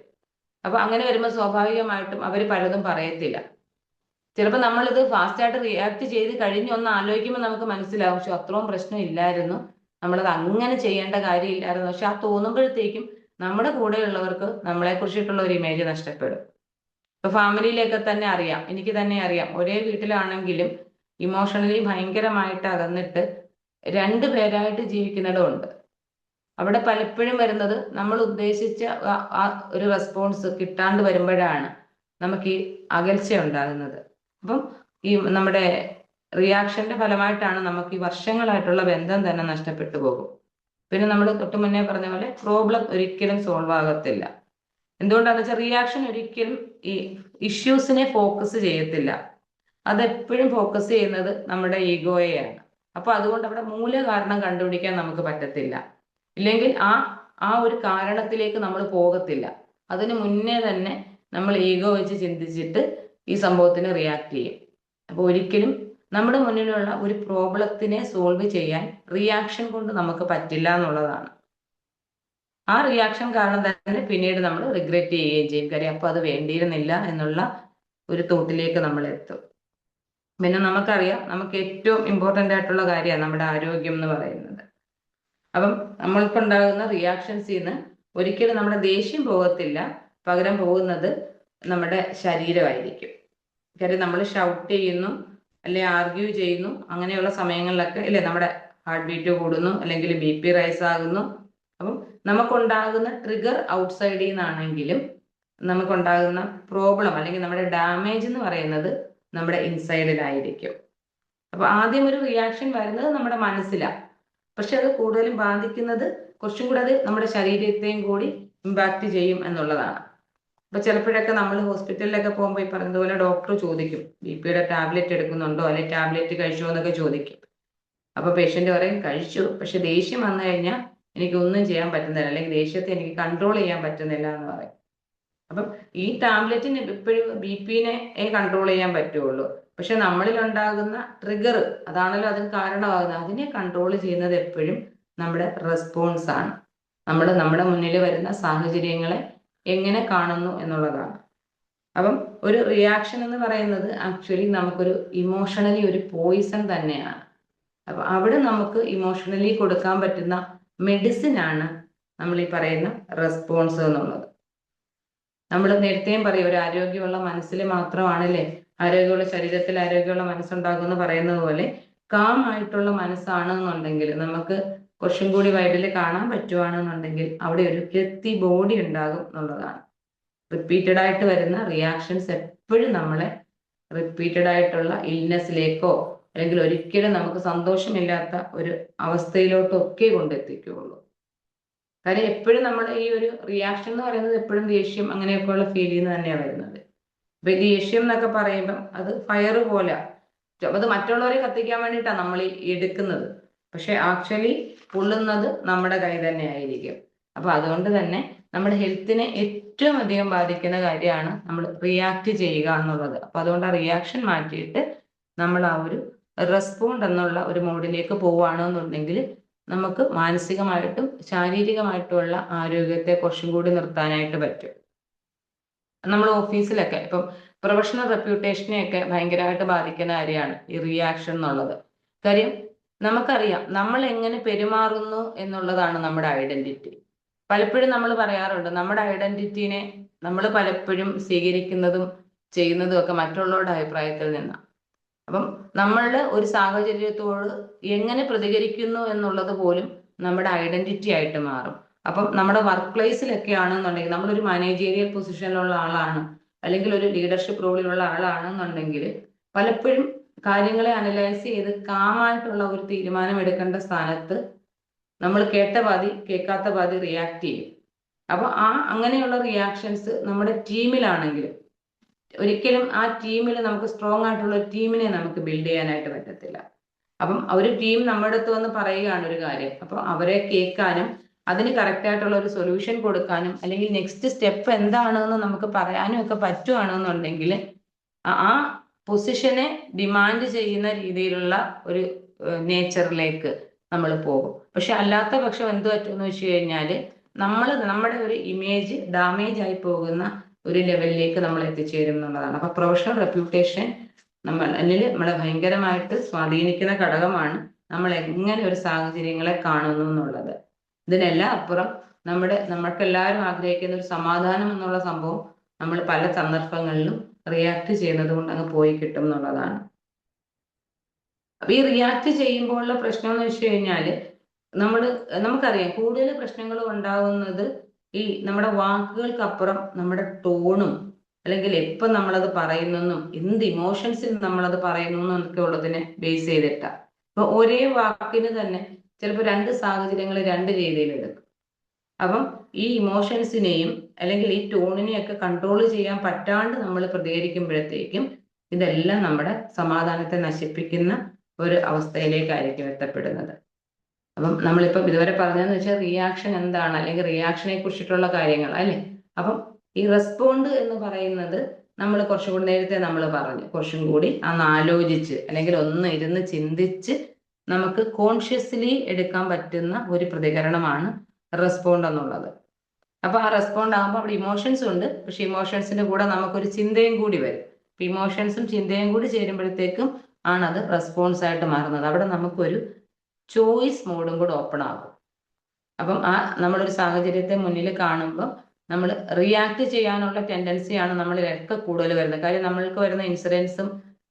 അപ്പൊ അങ്ങനെ വരുമ്പോൾ സ്വാഭാവികമായിട്ടും അവർ പലതും പറയത്തില്ല. ചിലപ്പോൾ നമ്മളിത് ഫാസ്റ്റായിട്ട് റിയാക്ട് ചെയ്ത് കഴിഞ്ഞ് ഒന്ന് ആലോചിക്കുമ്പോൾ നമുക്ക് മനസ്സിലാവും, പക്ഷെ അത്രയും പ്രശ്നം ഇല്ലായിരുന്നു, നമ്മളത് അങ്ങനെ ചെയ്യേണ്ട കാര്യമില്ലായിരുന്നു. പക്ഷെ ആ തോന്നുമ്പോഴത്തേക്കും നമ്മുടെ കൂടെയുള്ളവർക്ക് നമ്മളെ കുറിച്ചിട്ടുള്ള ഒരു ഇമേജ് നഷ്ടപ്പെടും. ഇപ്പൊ ഫാമിലിയിലൊക്കെ തന്നെ അറിയാം, എനിക്ക് തന്നെ അറിയാം, ഒരേ വീട്ടിലാണെങ്കിലും ഇമോഷണലി ഭയങ്കരമായിട്ട് അകന്നിട്ട് രണ്ടു പേരായിട്ട് ജീവിക്കുന്നിടമുണ്ട്. അവിടെ പലപ്പോഴും വരുന്നത് നമ്മൾ ഉദ്ദേശിച്ച ഒരു റെസ്പോൺസ് കിട്ടാണ്ട് വരുമ്പോഴാണ് നമുക്ക് ഈ അകൽച്ച ഉണ്ടാകുന്നത്. അപ്പം ഈ നമ്മുടെ റിയാക്ഷന്റെ ഫലമായിട്ടാണ് നമുക്ക് ഈ വർഷങ്ങളായിട്ടുള്ള ബന്ധം തന്നെ നഷ്ടപ്പെട്ടു പോകും. പിന്നെ നമ്മൾ തൊട്ട് മുന്നേ പറഞ്ഞ പോലെ പ്രോബ്ലം ഒരിക്കലും സോൾവ് ആകത്തില്ല. എന്തുകൊണ്ടാന്ന് വെച്ചാൽ റിയാക്ഷൻ ഒരിക്കലും ഈ ഇഷ്യൂസിനെ ഫോക്കസ് ചെയ്യത്തില്ല. അതെപ്പോഴും ഫോക്കസ് ചെയ്യുന്നത് നമ്മുടെ ഈഗോയെയാണ്. അപ്പൊ അതുകൊണ്ട് അവിടെ മൂല കാരണം കണ്ടുപിടിക്കാൻ നമുക്ക് പറ്റത്തില്ല. ഇല്ലെങ്കിൽ ആ ഒരു കാരണത്തിലേക്ക് നമ്മൾ പോകത്തില്ല. അതിന് മുന്നേ തന്നെ നമ്മൾ ഈഗോ വെച്ച് ചിന്തിച്ചിട്ട് ഈ സംഭവത്തിന് റിയാക്ട് ചെയ്യും. അപ്പൊ ഒരിക്കലും നമ്മുടെ മുന്നിലുള്ള ഒരു പ്രോബ്ലത്തിനെ സോൾവ് ചെയ്യാൻ റിയാക്ഷൻ കൊണ്ട് നമുക്ക് പറ്റില്ല എന്നുള്ളതാണ്. ആ റിയാക്ഷൻ കാരണം തന്നെ പിന്നീട് നമ്മൾ റിഗ്രറ്റ് ചെയ്യുകയും ചെയ്യും. കാര്യം അപ്പൊ അത് വേണ്ടിയിരുന്നില്ല എന്നുള്ള ഒരു തോട്ടിലേക്ക് നമ്മൾ എത്തും. പിന്നെ നമുക്കറിയാം, നമുക്ക് ഏറ്റവും ഇമ്പോർട്ടൻ്റ് ആയിട്ടുള്ള കാര്യമാണ് നമ്മുടെ ആരോഗ്യം എന്ന് പറയുന്നത്. അപ്പം നമ്മൾക്കുണ്ടാകുന്ന റിയാക്ഷൻസിൽ നിന്ന് ഒരിക്കലും നമ്മുടെ ദേഷ്യം പോകത്തില്ല, പകരം പോകുന്നത് നമ്മുടെ ശരീരമായിരിക്കും. കാര്യം നമ്മൾ ഷൗട്ട് ചെയ്യുന്നു, അല്ലെ ആർഗ്യൂ ചെയ്യുന്നു, അങ്ങനെയുള്ള സമയങ്ങളിലൊക്കെ അല്ലെ നമ്മുടെ ഹാർട്ട് ബീറ്റ് കൂടുന്നു, അല്ലെങ്കിൽ BP റൈസ് ആകുന്നു. അപ്പം നമുക്കുണ്ടാകുന്ന ട്രിഗർ ഔട്ട്സൈഡിൽ നിന്നാണെങ്കിലും നമുക്കുണ്ടാകുന്ന പ്രോബ്ലം അല്ലെങ്കിൽ നമ്മുടെ ഡാമേജ് എന്ന് പറയുന്നത് നമ്മുടെ ഇൻസൈഡിലായിരിക്കും. അപ്പൊ ആദ്യം ഒരു റിയാക്ഷൻ വരുന്നത് നമ്മുടെ മനസ്സിലാണ്, പക്ഷെ അത് കൂടുതലും ബാധിക്കുന്നത് കുറച്ചും കൂടെ അത് നമ്മുടെ ശരീരത്തെയും കൂടി ഇമ്പാക്ട് ചെയ്യും എന്നുള്ളതാണ്. അപ്പൊ ചിലപ്പോഴൊക്കെ നമ്മൾ ഹോസ്പിറ്റലിലൊക്കെ പോകുമ്പോൾ ഈ പറഞ്ഞതുപോലെ ഡോക്ടർ ചോദിക്കും BP ടാബ്ലറ്റ് എടുക്കുന്നുണ്ടോ, അല്ലെങ്കിൽ ടാബ്ലറ്റ് കഴിച്ചോ എന്നൊക്കെ ചോദിക്കും. അപ്പൊ പേഷ്യന്റ് പറയും കഴിച്ചു, പക്ഷെ ദേഷ്യം വന്നു കഴിഞ്ഞാൽ എനിക്കൊന്നും ചെയ്യാൻ പറ്റുന്നില്ല, അല്ലെങ്കിൽ ദേഷ്യത്തെ എനിക്ക് കൺട്രോൾ ചെയ്യാൻ പറ്റുന്നില്ല എന്ന് പറയും. അപ്പം ഈ ടാബ്ലറ്റിന് എപ്പോഴും BP-നെ കൺട്രോൾ ചെയ്യാൻ പറ്റുള്ളൂ. പക്ഷെ നമ്മളിൽ ഉണ്ടാകുന്ന ട്രിഗർ, അതാണല്ലോ അതിന് കാരണമാകുന്നത്, അതിനെ കൺട്രോൾ ചെയ്യുന്നത് എപ്പോഴും നമ്മുടെ റെസ്പോൺസ് ആണ്. നമ്മുടെ മുന്നിൽ വരുന്ന സാഹചര്യങ്ങളെ എങ്ങനെ കാണുന്നു എന്നുള്ളതാണ്. അപ്പം ഒരു റിയാക്ഷൻ എന്ന് പറയുന്നത് ആക്ച്വലി നമുക്കൊരു ഇമോഷണലി ഒരു പോയിസൺ തന്നെയാണ്. അപ്പൊ അവിടെ നമുക്ക് ഇമോഷണലി കൊടുക്കാൻ പറ്റുന്ന മെഡിസിൻ ആണ് നമ്മൾ ഈ പറയുന്ന റെസ്പോൺസ് എന്നുള്ളത്. നമ്മൾ നേരത്തെയും പറയും, ഒരു ആരോഗ്യമുള്ള മനസ്സിൽ മാത്രമാണല്ലേ ആരോഗ്യമുള്ള ശരീരത്തിൽ ആരോഗ്യമുള്ള മനസ്സുണ്ടാകുമെന്ന് പറയുന്നത് പോലെ കാം ആയിട്ടുള്ള മനസ്സാണെന്നുണ്ടെങ്കിൽ, നമുക്ക് കുറച്ചും കൂടി വൈഡിൽ കാണാൻ പറ്റുവാണെന്നുണ്ടെങ്കിൽ അവിടെ ഒരു ഹെൽത്തി ബോഡി ഉണ്ടാകും എന്നുള്ളതാണ്. റിപ്പീറ്റഡ് ആയിട്ട് വരുന്ന റിയാക്ഷൻസ് എപ്പോഴും നമ്മളെ റിപ്പീറ്റഡ് ആയിട്ടുള്ള ഇൽനെസ്സിലേക്കോ അല്ലെങ്കിൽ ഒരിക്കലും നമുക്ക് സന്തോഷമില്ലാത്ത ഒരു അവസ്ഥയിലോട്ടൊക്കെ കൊണ്ടെത്തിക്കുകയുള്ളൂ. കാര്യം എപ്പോഴും നമ്മുടെ ഈ ഒരു റിയാക്ഷൻ എന്ന് പറയുന്നത് എപ്പോഴും ദേഷ്യം അങ്ങനെയൊക്കെയുള്ള ഫീലിൽ നിന്ന് തന്നെയാണ് വരുന്നത്. അപ്പൊ ഈ ദേഷ്യം എന്നൊക്കെ പറയുമ്പം അത് ഫയർ പോലെ, അത് മറ്റുള്ളവരെ കത്തിക്കാൻ വേണ്ടിയിട്ടാണ് നമ്മൾ ഈ എടുക്കുന്നത്. പക്ഷെ ആക്ച്വലി പൊള്ളുന്നത് നമ്മുടെ കൈ തന്നെ ആയിരിക്കും. അപ്പൊ അതുകൊണ്ട് തന്നെ നമ്മുടെ ഹെൽത്തിനെ ഏറ്റവും അധികം ബാധിക്കുന്ന കാര്യമാണ് നമ്മൾ റിയാക്ട് ചെയ്യുക എന്നുള്ളത്. അപ്പൊ അതുകൊണ്ട് ആ റിയാക്ഷൻ മാറ്റിയിട്ട് നമ്മൾ ആ ഒരു റെസ്പോണ്ട് എന്നുള്ള ഒരു മോഡിലേക്ക് പോവുകയാണെന്നുണ്ടെങ്കിൽ നമുക്ക് മാനസികമായിട്ടും ശാരീരികമായിട്ടുമുള്ള ആരോഗ്യത്തെ കുറച്ചും കൂടി നിർത്താനായിട്ട് പറ്റും. നമ്മൾ ഓഫീസിലൊക്കെ ഇപ്പം പ്രൊഫഷണൽ റെപ്യൂട്ടേഷനെയൊക്കെ ഭയങ്കരമായിട്ട് ബാധിക്കുന്ന കാര്യമാണ് ഈ റിയാക്ഷൻ എന്നുള്ളത്. കാര്യം നമുക്കറിയാം നമ്മൾ എങ്ങനെ പെരുമാറുന്നു എന്നുള്ളതാണ് നമ്മുടെ ഐഡന്റിറ്റി. പലപ്പോഴും നമ്മൾ പറയാറുണ്ട് നമ്മുടെ ഐഡന്റിറ്റിനെ നമ്മൾ പലപ്പോഴും സ്വീകരിക്കുന്നതും ചെയ്യുന്നതും ഒക്കെ മറ്റുള്ളവരുടെ അഭിപ്രായത്തിൽ നിന്നാണ്. അപ്പം നമ്മളുടെ ഒരു സാഹചര്യത്തോട് എങ്ങനെ പ്രതികരിക്കുന്നു എന്നുള്ളത് പോലും നമ്മുടെ ഐഡന്റിറ്റി ആയിട്ട് മാറും. അപ്പം നമ്മുടെ വർക്ക് പ്ലേസിലൊക്കെ ആണെന്നുണ്ടെങ്കിൽ നമ്മളൊരു മാനേജീരിയൽ പൊസിഷനിലുള്ള ആളാണ്, അല്ലെങ്കിൽ ഒരു ലീഡർഷിപ്പ് റോളിലുള്ള ആളാണെന്നുണ്ടെങ്കിൽ പലപ്പോഴും കാര്യങ്ങളെ അനലൈസ് ചെയ്ത് കാമായിട്ടുള്ള ഒരു തീരുമാനം എടുക്കേണ്ട സ്ഥാനത്ത് നമ്മൾ കേട്ട പാതി കേൾക്കാത്ത പാതി റിയാക്ട് ചെയ്യും. അപ്പൊ അങ്ങനെയുള്ള റിയാക്ഷൻസ് നമ്മുടെ ടീമിലാണെങ്കിലും ഒരിക്കലും ആ ടീമിൽ നമുക്ക് സ്ട്രോങ് ആയിട്ടുള്ള ഒരു ടീമിനെ നമുക്ക് ബിൽഡ് ചെയ്യാനായിട്ട് പറ്റത്തില്ല. അപ്പം ഒരു ടീം നമ്മുടെ അടുത്ത് വന്ന് പറയുകയാണ് ഒരു കാര്യം, അപ്പൊ അവരെ കേൾക്കാനും അതിന് കറക്റ്റ് ആയിട്ടുള്ള ഒരു സൊല്യൂഷൻ കൊടുക്കാനും അല്ലെങ്കിൽ നെക്സ്റ്റ് സ്റ്റെപ്പ് എന്താണെന്ന് നമുക്ക് പറയാനും ഒക്കെ പറ്റുവാണെന്നുണ്ടെങ്കിൽ ആ പൊസിഷനെ ഡിമാൻഡ് ചെയ്യുന്ന രീതിയിലുള്ള ഒരു നേച്ചറിലേക്ക് നമ്മൾ പോകും. പക്ഷെ അല്ലാത്ത പക്ഷം എന്ത് പറ്റുമെന്ന് വെച്ച് കഴിഞ്ഞാൽ നമ്മുടെ ഒരു ഇമേജ് ഡാമേജ് ആയി പോകുന്ന ഒരു ലെവലിലേക്ക് നമ്മൾ എത്തിച്ചേരും എന്നുള്ളതാണ്. അപ്പൊ പ്രൊഫഷണൽ റെപ്യൂട്ടേഷൻ നമ്മളെ ഭയങ്കരമായിട്ട് സ്വാധീനിക്കുന്ന ഘടകമാണ് നമ്മൾ എങ്ങനെ ഒരു സാഹചര്യങ്ങളെ കാണുന്നു എന്നുള്ളത്. ഇതിനെല്ലാം അപ്പുറം നമ്മൾക്കെല്ലാവരും ആഗ്രഹിക്കുന്ന ഒരു സമാധാനം എന്നുള്ള സംഭവം നമ്മൾ പല സന്ദർഭങ്ങളിലും റിയാക്ട് ചെയ്യുന്നത് കൊണ്ട് അങ്ങ് പോയി കിട്ടും എന്നുള്ളതാണ്. അപ്പൊ ഈ റിയാക്ട് ചെയ്യുമ്പോഴുള്ള പ്രശ്നം എന്ന് വെച്ച് കഴിഞ്ഞാൽ നമുക്കറിയാം കൂടുതൽ പ്രശ്നങ്ങൾ ഉണ്ടാവുന്നത് ഈ നമ്മുടെ വാക്കുകൾക്കപ്പുറം നമ്മുടെ ടോണും അല്ലെങ്കിൽ എപ്പം നമ്മളത് പറയുന്നെന്നും എന്ത് ഇമോഷൻസിൽ നമ്മളത് പറയുന്നു എന്നൊക്കെ ഉള്ളതിനെ ബേസ് ചെയ്തിട്ടാണ്. ഇപ്പൊ ഒരേ വാക്കിന് തന്നെ ചിലപ്പോൾ രണ്ട് സാഹചര്യങ്ങൾ രണ്ട് രീതിയിൽ എടുക്കും. അപ്പം ഈ ഇമോഷൻസിനെയും അല്ലെങ്കിൽ ഈ ടോണിനെയൊക്കെ കൺട്രോൾ ചെയ്യാൻ പറ്റാണ്ട് നമ്മൾ പ്രതികരിക്കുമ്പോഴത്തേക്കും ഇതെല്ലാം നമ്മുടെ സമാധാനത്തെ നശിപ്പിക്കുന്ന ഒരു അവസ്ഥയിലേക്കായിരിക്കും എത്തപ്പെടുന്നത്. അപ്പം നമ്മളിപ്പം ഇതുവരെ പറഞ്ഞതെന്ന് വെച്ചാൽ റിയാക്ഷൻ എന്താണ്, അല്ലെങ്കിൽ റിയാക്ഷനെ കുറിച്ചിട്ടുള്ള കാര്യങ്ങൾ അല്ലെ. അപ്പം ഈ റെസ്പോണ്ട് എന്ന് പറയുന്നത് നമ്മൾ കുറച്ചും കൂടി നേരത്തെ നമ്മൾ പറഞ്ഞു, കുറച്ചും കൂടി അന്ന് ആലോചിച്ച് അല്ലെങ്കിൽ ഒന്ന് ഇരുന്ന് ചിന്തിച്ച് നമുക്ക് കോൺഷ്യസ്ലി എടുക്കാൻ പറ്റുന്ന ഒരു പ്രതികരണമാണ് റെസ്പോണ്ട് എന്നുള്ളത്. അപ്പൊ ആ റെസ്പോണ്ട് ആകുമ്പോൾ അവിടെ ഇമോഷൻസും ഉണ്ട്, പക്ഷെ ഇമോഷൻസിന്റെ കൂടെ നമുക്കൊരു ചിന്തയും കൂടി വരും. ഇമോഷൻസും ചിന്തയും കൂടി ചേരുമ്പോഴത്തേക്കും ആണത് റെസ്പോൺസ് ആയിട്ട് മാറുന്നത്. അവിടെ നമുക്കൊരു ചോയ്സ് മോഡും കൂടെ ഓപ്പൺ ആകും. അപ്പം നമ്മളൊരു സാഹചര്യത്തെ മുന്നിൽ കാണുമ്പോൾ നമ്മൾ റിയാക്ട് ചെയ്യാനുള്ള ടെൻഡൻസിയാണ് നമ്മളിലൊക്കെ കൂടുതൽ വരുന്നത്. കാര്യം നമ്മൾക്ക് വരുന്ന ഇൻസിഡൻസും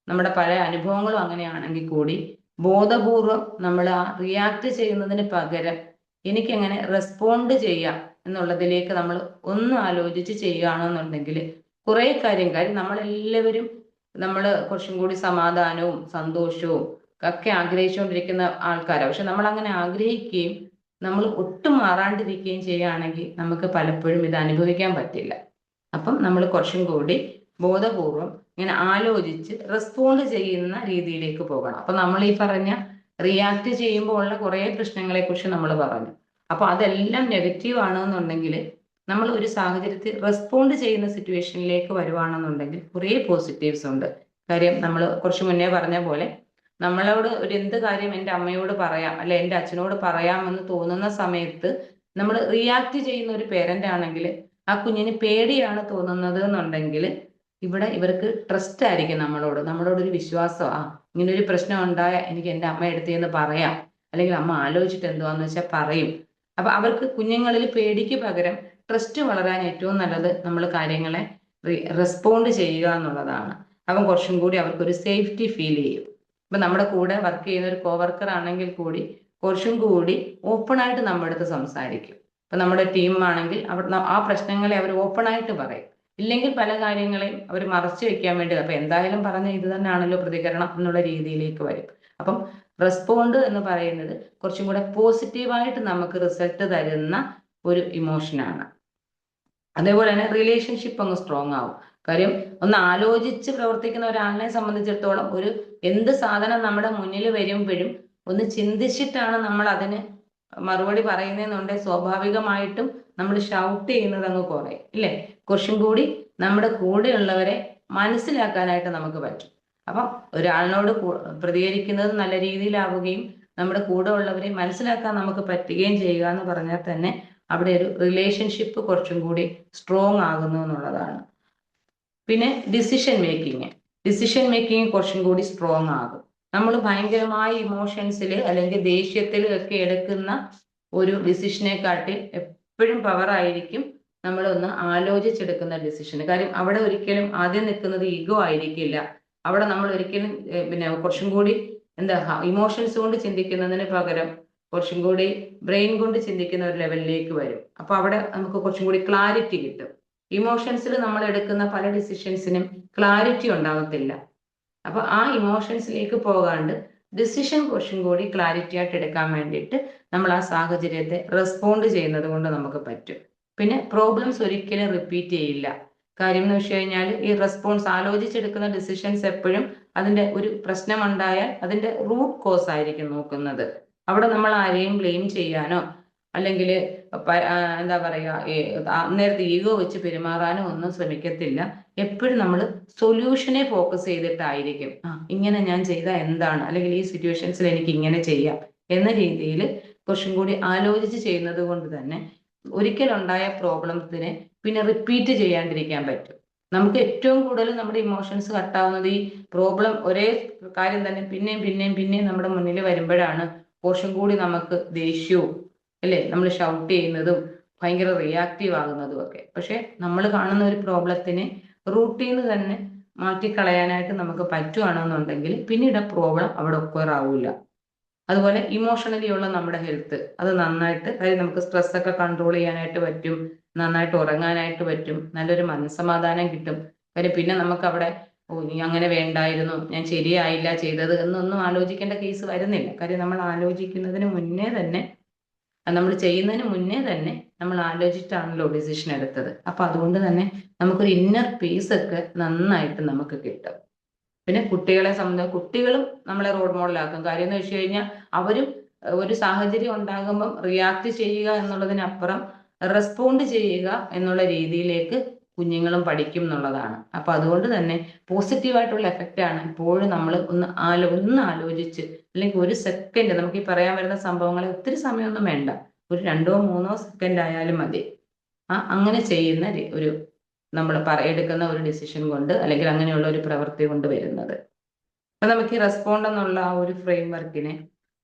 നമ്മുടെ പല അനുഭവങ്ങളും അങ്ങനെയാണെങ്കിൽ കൂടി ബോധപൂർവം നമ്മൾ ആ റിയാക്ട് ചെയ്യുന്നതിന് പകരം എനിക്കെങ്ങനെ റെസ്പോണ്ട് ചെയ്യാം എന്നുള്ളതിലേക്ക് നമ്മൾ ഒന്ന് ആലോചിച്ച് ചെയ്യുകയാണെന്നുണ്ടെങ്കിൽ കുറേ കാര്യം നമ്മളെല്ലാവരും നമ്മൾ കുറച്ചും കൂടി സമാധാനവും സന്തോഷവും ഒക്കെ ആഗ്രഹിച്ചുകൊണ്ടിരിക്കുന്ന ആൾക്കാരാണ്. പക്ഷെ നമ്മൾ അങ്ങനെ ആഗ്രഹിക്കുകയും നമ്മൾ ഒട്ടും മാറാണ്ടിരിക്കുകയും ചെയ്യുകയാണെങ്കിൽ നമുക്ക് പലപ്പോഴും ഇത് അനുഭവിക്കാൻ പറ്റില്ല. അപ്പം നമ്മൾ കുറച്ചും കൂടി ബോധപൂർവം ഇങ്ങനെ ആലോചിച്ച് റെസ്പോണ്ട് ചെയ്യുന്ന രീതിയിലേക്ക് പോകണം. അപ്പൊ നമ്മൾ ഈ പറഞ്ഞ റിയാക്ട് ചെയ്യുമ്പോൾ ഉള്ള കുറേ പ്രശ്നങ്ങളെ കുറിച്ച് നമ്മൾ പറഞ്ഞു. അപ്പൊ അതെല്ലാം നെഗറ്റീവ് ആണെന്നുണ്ടെങ്കിൽ നമ്മൾ ഒരു സാഹചര്യത്തിൽ റെസ്പോണ്ട് ചെയ്യുന്ന സിറ്റുവേഷനിലേക്ക് വരുവാണെന്നുണ്ടെങ്കിൽ കുറേ പോസിറ്റീവ്സ് ഉണ്ട്. കാര്യം നമ്മൾ കുറച്ച് മുന്നേ പറഞ്ഞ പോലെ നമ്മളോട് ഒരു എന്ത് കാര്യം എൻ്റെ അമ്മയോട് പറയാം അല്ലെ എൻ്റെ അച്ഛനോട് പറയാമെന്ന് തോന്നുന്ന സമയത്ത് നമ്മൾ റിയാക്ട് ചെയ്യുന്ന ഒരു പേരന്റ് ആണെങ്കിൽ ആ കുഞ്ഞിന് പേടിയാണ് തോന്നുന്നത് എന്നുണ്ടെങ്കിൽ ഇവിടെ ഇവർക്ക് ട്രസ്റ്റ് ആയിരിക്കും നമ്മളോടൊരു വിശ്വാസം. ഇങ്ങനൊരു പ്രശ്നം ഉണ്ടായ എനിക്ക് എൻ്റെ അമ്മ അടുത്ത് പറയാം, അല്ലെങ്കിൽ അമ്മ ആലോചിച്ചിട്ട് എന്തുവാന്ന് വെച്ചാൽ പറയും. അപ്പൊ അവർക്ക് കുഞ്ഞുങ്ങളിൽ പേടിക്ക് പകരം ട്രസ്റ്റ് വളരാൻ ഏറ്റവും നല്ലത് നമ്മൾ കാര്യങ്ങളെ റെസ്പോണ്ട് ചെയ്യുക എന്നുള്ളതാണ്. അപ്പം കുറച്ചും കൂടി അവർക്കൊരു സേഫ്റ്റി ഫീൽ ചെയ്യും. ഇപ്പൊ നമ്മുടെ കൂടെ വർക്ക് ചെയ്യുന്ന ഒരു കോവർക്കർ ആണെങ്കിൽ കൂടി കുറച്ചും കൂടി ഓപ്പൺ ആയിട്ട് നമ്മുടെ അടുത്ത് സംസാരിക്കും. ഇപ്പൊ നമ്മുടെ ടീം ആണെങ്കിൽ ആ പ്രശ്നങ്ങളെ അവർ ഓപ്പൺ ആയിട്ട് പറയും. ഇല്ലെങ്കിൽ പല കാര്യങ്ങളെയും അവർ മറച്ചു വെക്കാൻ വേണ്ടി അപ്പൊ എന്തായാലും പറഞ്ഞ ഇത് തന്നെയാണല്ലോ പ്രതികരണം എന്നുള്ള രീതിയിലേക്ക് വരും. അപ്പം റെസ്പോണ്ട് എന്ന് പറയുന്നത് കുറച്ചും കൂടെ പോസിറ്റീവായിട്ട് നമുക്ക് റിസൾട്ട് തരുന്ന ഒരു ഇമോഷനാണ്. അതേപോലെ തന്നെ റിലേഷൻഷിപ്പ് അങ്ങ് സ്ട്രോങ് ആവും. കാര്യം ഒന്ന് ആലോചിച്ച് പ്രവർത്തിക്കുന്ന ഒരാളിനെ സംബന്ധിച്ചിടത്തോളം ഒരു എന്ത് സാധനം നമ്മുടെ മുന്നിൽ വരുമ്പോഴും ഒന്ന് ചിന്തിച്ചിട്ടാണ് നമ്മൾ അതിന് മറുപടി പറയുന്നതെന്നുണ്ടെങ്കിൽ സ്വാഭാവികമായിട്ടും നമ്മൾ ഷൗട്ട് ചെയ്യുന്നത് അങ്ങ് കുറയും, ഇല്ലേ? കുറച്ചും കൂടി നമ്മുടെ കൂടെയുള്ളവരെ മനസ്സിലാക്കാനായിട്ട് നമുക്ക് പറ്റും. അപ്പം ഒരാളിനോട് പ്രതികരിക്കുന്നത് നല്ല രീതിയിലാവുകയും നമ്മുടെ കൂടെ ഉള്ളവരെ മനസ്സിലാക്കാൻ നമുക്ക് പറ്റുകയും ചെയ്യുക എന്ന് പറഞ്ഞാൽ തന്നെ അവിടെ ഒരു റിലേഷൻഷിപ്പ് കുറച്ചും കൂടി സ്ട്രോങ് ആകുന്നു എന്നുള്ളതാണ്. പിന്നെ ഡിസിഷൻ മേക്കിങ് കുറച്ചും കൂടി സ്ട്രോങ് ആകും. നമ്മൾ ഭയങ്കരമായ ഇമോഷൻസിൽ അല്ലെങ്കിൽ ദേഷ്യത്തിൽ ഒക്കെ എടുക്കുന്ന ഒരു ഡിസിഷനെക്കാട്ടി എപ്പോഴും പവർ ആയിരിക്കും നമ്മളൊന്ന് ആലോചിച്ചെടുക്കുന്ന ഡിസിഷന്. കാര്യം അവിടെ ഒരിക്കലും ആദ്യം നിൽക്കുന്നത് ഈഗോ ആയിരിക്കില്ല. അവിടെ നമ്മൾ ഒരിക്കലും പിന്നെ കുറച്ചും കൂടി ഇമോഷൻസ് കൊണ്ട് ചിന്തിക്കുന്നതിന് പകരം കുറച്ചും കൂടി ബ്രെയിൻ കൊണ്ട് ചിന്തിക്കുന്ന ഒരു ലെവലിലേക്ക് വരും. അപ്പൊ അവിടെ നമുക്ക് കുറച്ചും കൂടി ക്ലാരിറ്റി കിട്ടും. ഇമോഷൻസിൽ നമ്മൾ എടുക്കുന്ന പല ഡിസിഷൻസിനും ക്ലാരിറ്റി ഉണ്ടാകത്തില്ല. അപ്പൊ ആ ഇമോഷൻസിലേക്ക് പോകാണ്ട് ഡിസിഷൻ കുറച്ചും കൂടി ക്ലാരിറ്റി ആയിട്ട് എടുക്കാൻ വേണ്ടിയിട്ട് നമ്മൾ ആ സാഹചര്യത്തെ റെസ്പോണ്ട് ചെയ്യുന്നത് കൊണ്ട് നമുക്ക് പറ്റും. പിന്നെ പ്രോബ്ലംസ് ഒരിക്കലും റിപ്പീറ്റ് ചെയ്യില്ല. കാര്യം എന്ന് വെച്ച് കഴിഞ്ഞാൽ ഈ റെസ്പോൺസ് ആലോചിച്ചെടുക്കുന്ന ഡിസിഷൻസ് എപ്പോഴും അതിന്റെ ഒരു പ്രശ്നം ഉണ്ടായാൽ അതിന്റെ റൂട്ട് കോസ് ആയിരിക്കും നോക്കുന്നത്. അവിടെ നമ്മൾ ആരെയും ബ്ലെയിം ചെയ്യാനോ അല്ലെങ്കിൽ എന്താ പറയുക നേരത്തെ ഈഗോ വെച്ച് പെരുമാറാനോ ഒന്നും ശ്രമിക്കത്തില്ല. എപ്പോഴും നമ്മൾ സൊല്യൂഷനെ ഫോക്കസ് ചെയ്തിട്ടായിരിക്കും ഇങ്ങനെ ഞാൻ ചെയ്താൽ എന്താണ്, അല്ലെങ്കിൽ ഈ സിറ്റുവേഷൻസിൽ എനിക്ക് ഇങ്ങനെ ചെയ്യാം എന്ന രീതിയിൽ കുറച്ചും കൂടി ആലോചിച്ച് ചെയ്യുന്നത് കൊണ്ട് തന്നെ ഒരിക്കലുണ്ടായ പ്രോബ്ലംസിനെ പിന്നെ റിപ്പീറ്റ് ചെയ്യാണ്ടിരിക്കാൻ പറ്റും. നമുക്ക് ഏറ്റവും കൂടുതൽ നമ്മുടെ ഇമോഷൻസ് കട്ടാവുന്നത് ഈ പ്രോബ്ലം ഒരേ കാര്യം തന്നെ പിന്നെയും നമ്മുടെ മുന്നിൽ വരുമ്പോഴാണ് കുറച്ചും കൂടി നമുക്ക് ദേഷ്യവും അല്ലേ നമ്മൾ ഷൗട്ട് ചെയ്യുന്നതും ഭയങ്കര റിയാക്റ്റീവ് ആകുന്നതും ഒക്കെ. പക്ഷെ നമ്മൾ കാണുന്ന ഒരു പ്രോബ്ലത്തിനെ റൂട്ടിൽ നിന്ന് തന്നെ മാറ്റിക്കളയാനായിട്ട് നമുക്ക് പറ്റുവാണെന്നുണ്ടെങ്കിൽ പിന്നീട് ആ പ്രോബ്ലം അവിടെ ഒക്വയർ ആവില്ല. അതുപോലെ ഇമോഷണലി ഉള്ള നമ്മുടെ ഹെൽത്ത് അത് നന്നായിട്ട്, അതായത് നമുക്ക് സ്ട്രെസ് ഒക്കെ കൺട്രോൾ ചെയ്യാനായിട്ട് പറ്റും, നന്നായിട്ട് ഉറങ്ങാനായിട്ട് പറ്റും, നല്ലൊരു മനസ്സമാധാനം കിട്ടും. കാര്യം പിന്നെ നമുക്ക് അവിടെ നീ അങ്ങനെ വേണ്ടായിരുന്നു, ഞാൻ ശരിയായില്ല ചെയ്തത് എന്നൊന്നും ആലോചിക്കേണ്ട കേസ് വരുന്നില്ല. കാര്യം നമ്മൾ ആലോചിക്കുന്നതിന് മുന്നേ തന്നെ നമ്മൾ ചെയ്യുന്നതിന് മുന്നേ തന്നെ നമ്മൾ ആലോചിച്ചിട്ടാണല്ലോ ഡിസിഷൻ എടുത്തത്. അപ്പൊ അതുകൊണ്ട് തന്നെ നമുക്കൊരു ഇന്നർ പീസ് ഒക്കെ നന്നായിട്ട് നമുക്ക് കിട്ടും. പിന്നെ കുട്ടികളെ സംബന്ധിച്ച് കുട്ടികളും നമ്മളെ റോൾ മോഡലാക്കും. കാര്യം എന്ന് വെച്ച് കഴിഞ്ഞാൽ അവരും ഒരു സാഹചര്യം ഉണ്ടാകുമ്പം റിയാക്ട് ചെയ്യുക എന്നുള്ളതിനപ്പുറം റെസ്പോണ്ട് ചെയ്യുക എന്നുള്ള രീതിയിലേക്ക് കുഞ്ഞുങ്ങളും പഠിക്കും എന്നുള്ളതാണ്. അപ്പൊ അതുകൊണ്ട് തന്നെ പോസിറ്റീവായിട്ടുള്ള എഫക്റ്റ് ആണ് എപ്പോഴും നമ്മൾ ഒന്ന് ആലോചിച്ച്, അല്ലെങ്കിൽ ഒരു സെക്കൻഡ് നമുക്ക് ഈ പറയാൻ വരുന്ന സംഭവങ്ങളെ ഒത്തിരി സമയമൊന്നും വേണ്ട, ഒരു 2-3 സെക്കൻഡ് ആയാലും മതി. അങ്ങനെ ചെയ്യുന്ന ഒരു നമ്മൾ എടുക്കുന്ന ഒരു ഡിസിഷൻ കൊണ്ട് അല്ലെങ്കിൽ അങ്ങനെയുള്ള ഒരു പ്രവൃത്തി കൊണ്ട് വരുന്നത്. അപ്പൊ നമുക്ക് ഈ റെസ്പോണ്ട് എന്നുള്ള ആ ഒരു ഫ്രെയിം വർക്കിനെ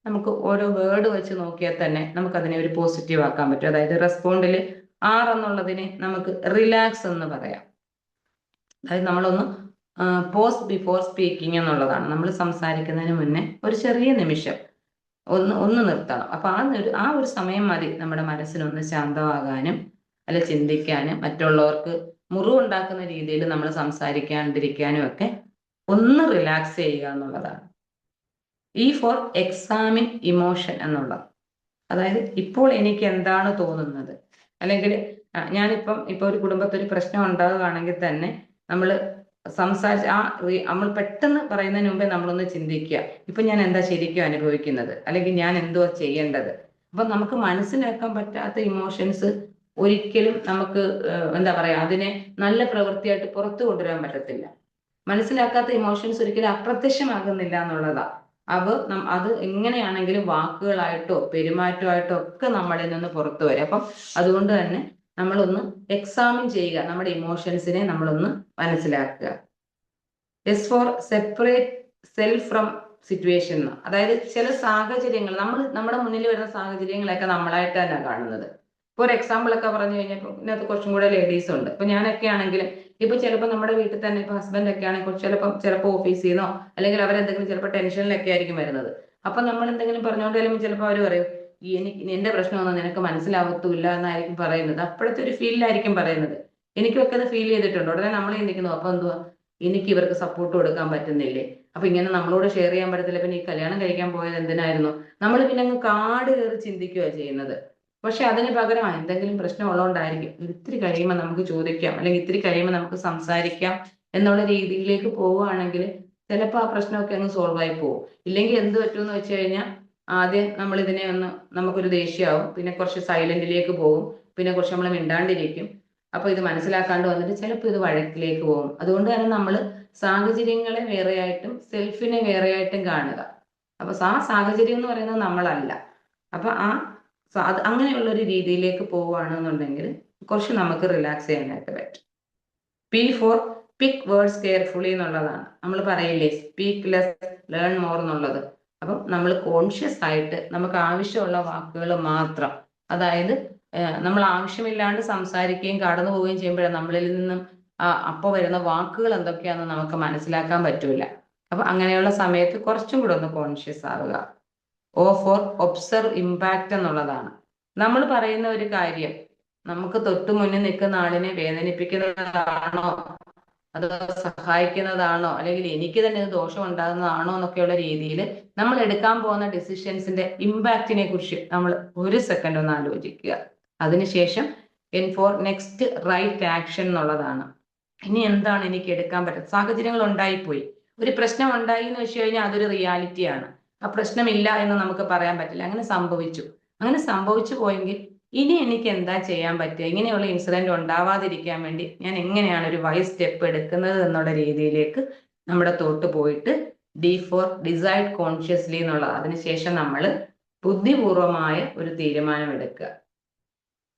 നമുക്ക് ഓരോ വേർഡ് വെച്ച് നോക്കിയാൽ തന്നെ നമുക്ക് അതിനെ ഒരു പോസിറ്റീവ് ആക്കാൻ പറ്റും. അതായത് റെസ്പോണ്ടിൽ R എന്നുള്ളതിനെ നമുക്ക് റിലാക്സ് എന്ന് പറയാം. അതായത് നമ്മളൊന്ന് പോസ് ബിഫോർ സ്പീക്കിംഗ് എന്നുള്ളതാണ്. നമ്മൾ സംസാരിക്കുന്നതിന് മുന്നേ ഒരു ചെറിയ നിമിഷം ഒന്ന് നിർത്തണം. അപ്പൊ ആ ഒരു സമയം മതി നമ്മുടെ മനസ്സിനൊന്ന് ശാന്തമാകാനും അല്ലെ ചിന്തിക്കാനും മറ്റുള്ളവർക്ക് മുറിവുണ്ടാക്കുന്ന രീതിയിൽ നമ്മൾ സംസാരിക്കാണ്ടിരിക്കാനും ഒക്കെ ഒന്ന് റിലാക്സ് ചെയ്യുക എന്നുള്ളതാണ്. ഫോർ എക്സാമിൻ ഇമോഷൻ എന്നുള്ളത്, അതായത് ഇപ്പോൾ എനിക്ക് എന്താണ് തോന്നുന്നത്, അല്ലെങ്കിൽ ഇപ്പൊ ഒരു കുടുംബത്തിൽ ഒരു പ്രശ്നം ഉണ്ടാകുകയാണെങ്കിൽ തന്നെ നമ്മൾ നമ്മൾ പെട്ടെന്ന് പറയുന്നതിന് മുമ്പേ നമ്മളൊന്ന് ചിന്തിക്കുക, ഇപ്പൊ ഞാൻ എന്താ ശരിക്കും അനുഭവിക്കുന്നത്, അല്ലെങ്കിൽ ഞാൻ എന്തോ ചെയ്യേണ്ടത്. അപ്പൊ നമുക്ക് മനസ്സിലാക്കാൻ പറ്റാത്ത ഇമോഷൻസ് ഒരിക്കലും നമുക്ക് എന്താ പറയാ അതിനെ നല്ല പ്രവൃത്തിയായിട്ട് പുറത്തു കൊണ്ടുവരാൻ പറ്റത്തില്ല. മനസ്സിലാക്കാത്ത ഇമോഷൻസ് ഒരിക്കലും അപ്രത്യക്ഷമാകുന്നില്ല എന്നുള്ളതാ. അത് എങ്ങനെയാണെങ്കിലും വാക്കുകളായിട്ടോ പെരുമാറ്റമായിട്ടോ ഒക്കെ നമ്മളിൽ നിന്ന് പുറത്തു വരും. അപ്പം അതുകൊണ്ട് തന്നെ നമ്മളൊന്ന് എക്സാമിൻ ചെയ്യുക, നമ്മുടെ ഇമോഷൻസിനെ നമ്മളൊന്ന് മനസ്സിലാക്കുക. Four separate self from situation, അതായത് ചില സാഹചര്യങ്ങൾ നമ്മുടെ മുന്നിൽ വരുന്ന സാഹചര്യങ്ങളൊക്കെ നമ്മളായിട്ട് തന്നെ കാണുന്നത്. ഇപ്പൊ ഒരു എക്സാമ്പിൾ ഒക്കെ പറഞ്ഞു കഴിഞ്ഞാൽ ഇതിനകത്ത് കുറച്ചും കൂടെ ലേഡീസ് ഉണ്ട്. ഇപ്പൊ ഞാനൊക്കെ ആണെങ്കിലും ഇപ്പൊ ചിലപ്പോൾ നമ്മുടെ വീട്ടിൽ തന്നെ ഇപ്പൊ ഹസ്ബൻഡ് ഒക്കെ ആണെങ്കിൽ ചിലപ്പോൾ ഓഫീസിൽ നിന്നോ അല്ലെങ്കിൽ അവരെന്തെങ്കിലും ചിലപ്പോൾ ടെൻഷനിലൊക്കെ ആയിരിക്കും വരുന്നത്. അപ്പൊ നമ്മൾ എന്തെങ്കിലും പറഞ്ഞുകൊണ്ട് വരുമ്പോൾ ചിലപ്പോൾ അവർ പറയും എന്റെ പ്രശ്നമൊന്നും നിനക്ക് മനസ്സിലാവത്തില്ല എന്നായിരിക്കും പറയുന്നത്. അപ്പോഴത്തെ ഒരു ഫീലിലായിരിക്കും പറയുന്നത്. എനിക്കൊക്കെ അത് ഫീൽ ചെയ്തിട്ടുണ്ട്. ഉടനെ നമ്മൾ ചിന്തിക്കുന്നു, അപ്പൊ എന്തുവാ എനിക്ക് ഇവർക്ക് സപ്പോർട്ട് കൊടുക്കാൻ പറ്റുന്നില്ലേ, അപ്പൊ ഇങ്ങനെ നമ്മളോട് ഷെയർ ചെയ്യാൻ പറ്റത്തില്ല, പിന്നെ ഈ കല്യാണം കഴിക്കാൻ പോയത് എന്തിനായിരുന്നു, നമ്മൾ പിന്നെ അങ്ങ് കാട് കയറി ചിന്തിക്കുക ചെയ്യുന്നത്. പക്ഷെ അതിന് പകരം എന്തെങ്കിലും പ്രശ്നം ഉള്ളതുകൊണ്ടായിരിക്കും, ഇത്തിരി കഴിയുമ്പോൾ നമുക്ക് ചോദിക്കാം, അല്ലെങ്കിൽ ഇത്തിരി കഴിയുമ്പോൾ നമുക്ക് സംസാരിക്കാം എന്നുള്ള രീതിയിലേക്ക് പോവുകയാണെങ്കിൽ ചിലപ്പോൾ ആ പ്രശ്നമൊക്കെ അങ്ങ് സോൾവ് ആയി പോകും. ഇല്ലെങ്കിൽ എന്ത് പറ്റുമെന്ന് വെച്ച് കഴിഞ്ഞാൽ ആദ്യം നമ്മൾ ഇതിനെ നമുക്കൊരു ദേഷ്യമാവും, പിന്നെ കുറച്ച് സൈലന്റിലേക്ക് പോകും, പിന്നെ കുറച്ച് നമ്മൾ മിണ്ടാണ്ടിരിക്കും. അപ്പൊ ഇത് മനസ്സിലാക്കാണ്ട് വന്നിട്ട് ചിലപ്പോൾ ഇത് വഴക്കിലേക്ക് പോകും. അതുകൊണ്ട് തന്നെ നമ്മൾ സാഹചര്യങ്ങളെ വേറെയായിട്ടും സെൽഫിനെ വേറെയായിട്ടും കാണുക. അപ്പൊ ആ സാഹചര്യം എന്ന് പറയുന്നത് നമ്മളല്ല. അപ്പൊ അങ്ങനെയുള്ള ഒരു രീതിയിലേക്ക് പോവുകയാണെന്നുണ്ടെങ്കിൽ കുറച്ച് നമുക്ക് റിലാക്സ് ചെയ്യാനായിട്ട് പറ്റും. പി ഫോർ പിക്ക് വേർഡ്സ് കെയർഫുള്ളി എന്നുള്ളതാണ്. നമ്മൾ പറയില്ലേ സ്പീക്ക് ലെസ് ലേൺ മോർ എന്നുള്ളത്. അപ്പം നമ്മൾ കോൺഷ്യസ് ആയിട്ട് നമുക്ക് ആവശ്യമുള്ള വാക്കുകൾ മാത്രം, അതായത് നമ്മൾ ആവശ്യമില്ലാണ്ട് സംസാരിക്കുകയും കടന്നു പോവുകയും ചെയ്യുമ്പോഴാണ് നമ്മളിൽ നിന്നും അപ്പോൾ വരുന്ന വാക്കുകൾ എന്തൊക്കെയാണെന്ന് നമുക്ക് മനസ്സിലാക്കാൻ പറ്റൂല. അപ്പൊ അങ്ങനെയുള്ള സമയത്ത് കുറച്ചും കൂടെ ഒന്ന് കോൺഷ്യസ് ആവുക. ഓ ഫോർ ഒബ്സർവ് ഇമ്പാക്റ്റ് എന്നുള്ളതാണ്. നമ്മൾ പറയുന്ന ഒരു കാര്യം നമുക്ക് തൊട്ടു മുന്നിൽ നിൽക്കുന്ന ആളിനെ വേദനിപ്പിക്കുന്നതാണോ അതോ സഹായിക്കുന്നതാണോ, അല്ലെങ്കിൽ എനിക്ക് തന്നെ ഇത് ദോഷം ഉണ്ടാകുന്നതാണോ എന്നൊക്കെയുള്ള രീതിയിൽ നമ്മൾ എടുക്കാൻ പോകുന്ന ഡിസിഷൻസിന്റെ ഇമ്പാക്റ്റിനെ കുറിച്ച് നമ്മൾ ഒരു സെക്കൻഡ് ഒന്ന് ആലോചിക്കുക. അതിനുശേഷം ഫോർ നെക്സ്റ്റ് റൈറ്റ് ആക്ഷൻ എന്നുള്ളതാണ്. ഇനി എന്താണ് എനിക്ക് എടുക്കാൻ പറ്റുന്നത്? സാഹചര്യങ്ങൾ ഉണ്ടായിപ്പോയി, ഒരു പ്രശ്നം ഉണ്ടായി എന്ന് വെച്ച് കഴിഞ്ഞാൽ അതൊരു റിയാലിറ്റിയാണ്. ആ പ്രശ്നമില്ല എന്ന് നമുക്ക് പറയാൻ പറ്റില്ല. അങ്ങനെ സംഭവിച്ചു പോയെങ്കിൽ ഇനി എനിക്ക് എന്താ ചെയ്യാൻ പറ്റുക, ഇങ്ങനെയുള്ള ഇൻസിഡന്റ് ഉണ്ടാവാതിരിക്കാൻ വേണ്ടി ഞാൻ എങ്ങനെയാണ് ഒരു വൈസ് സ്റ്റെപ്പ് എടുക്കുന്നത് എന്നുള്ള രീതിയിലേക്ക് നമ്മുടെ തോട്ട് പോയിട്ട് ഡി ഫോർ ഡിസൈഡ് കോൺഷ്യസ്ലി എന്നുള്ളത്. അതിനുശേഷം നമ്മൾ ബുദ്ധിപൂർവമായ ഒരു തീരുമാനം എടുക്കുക.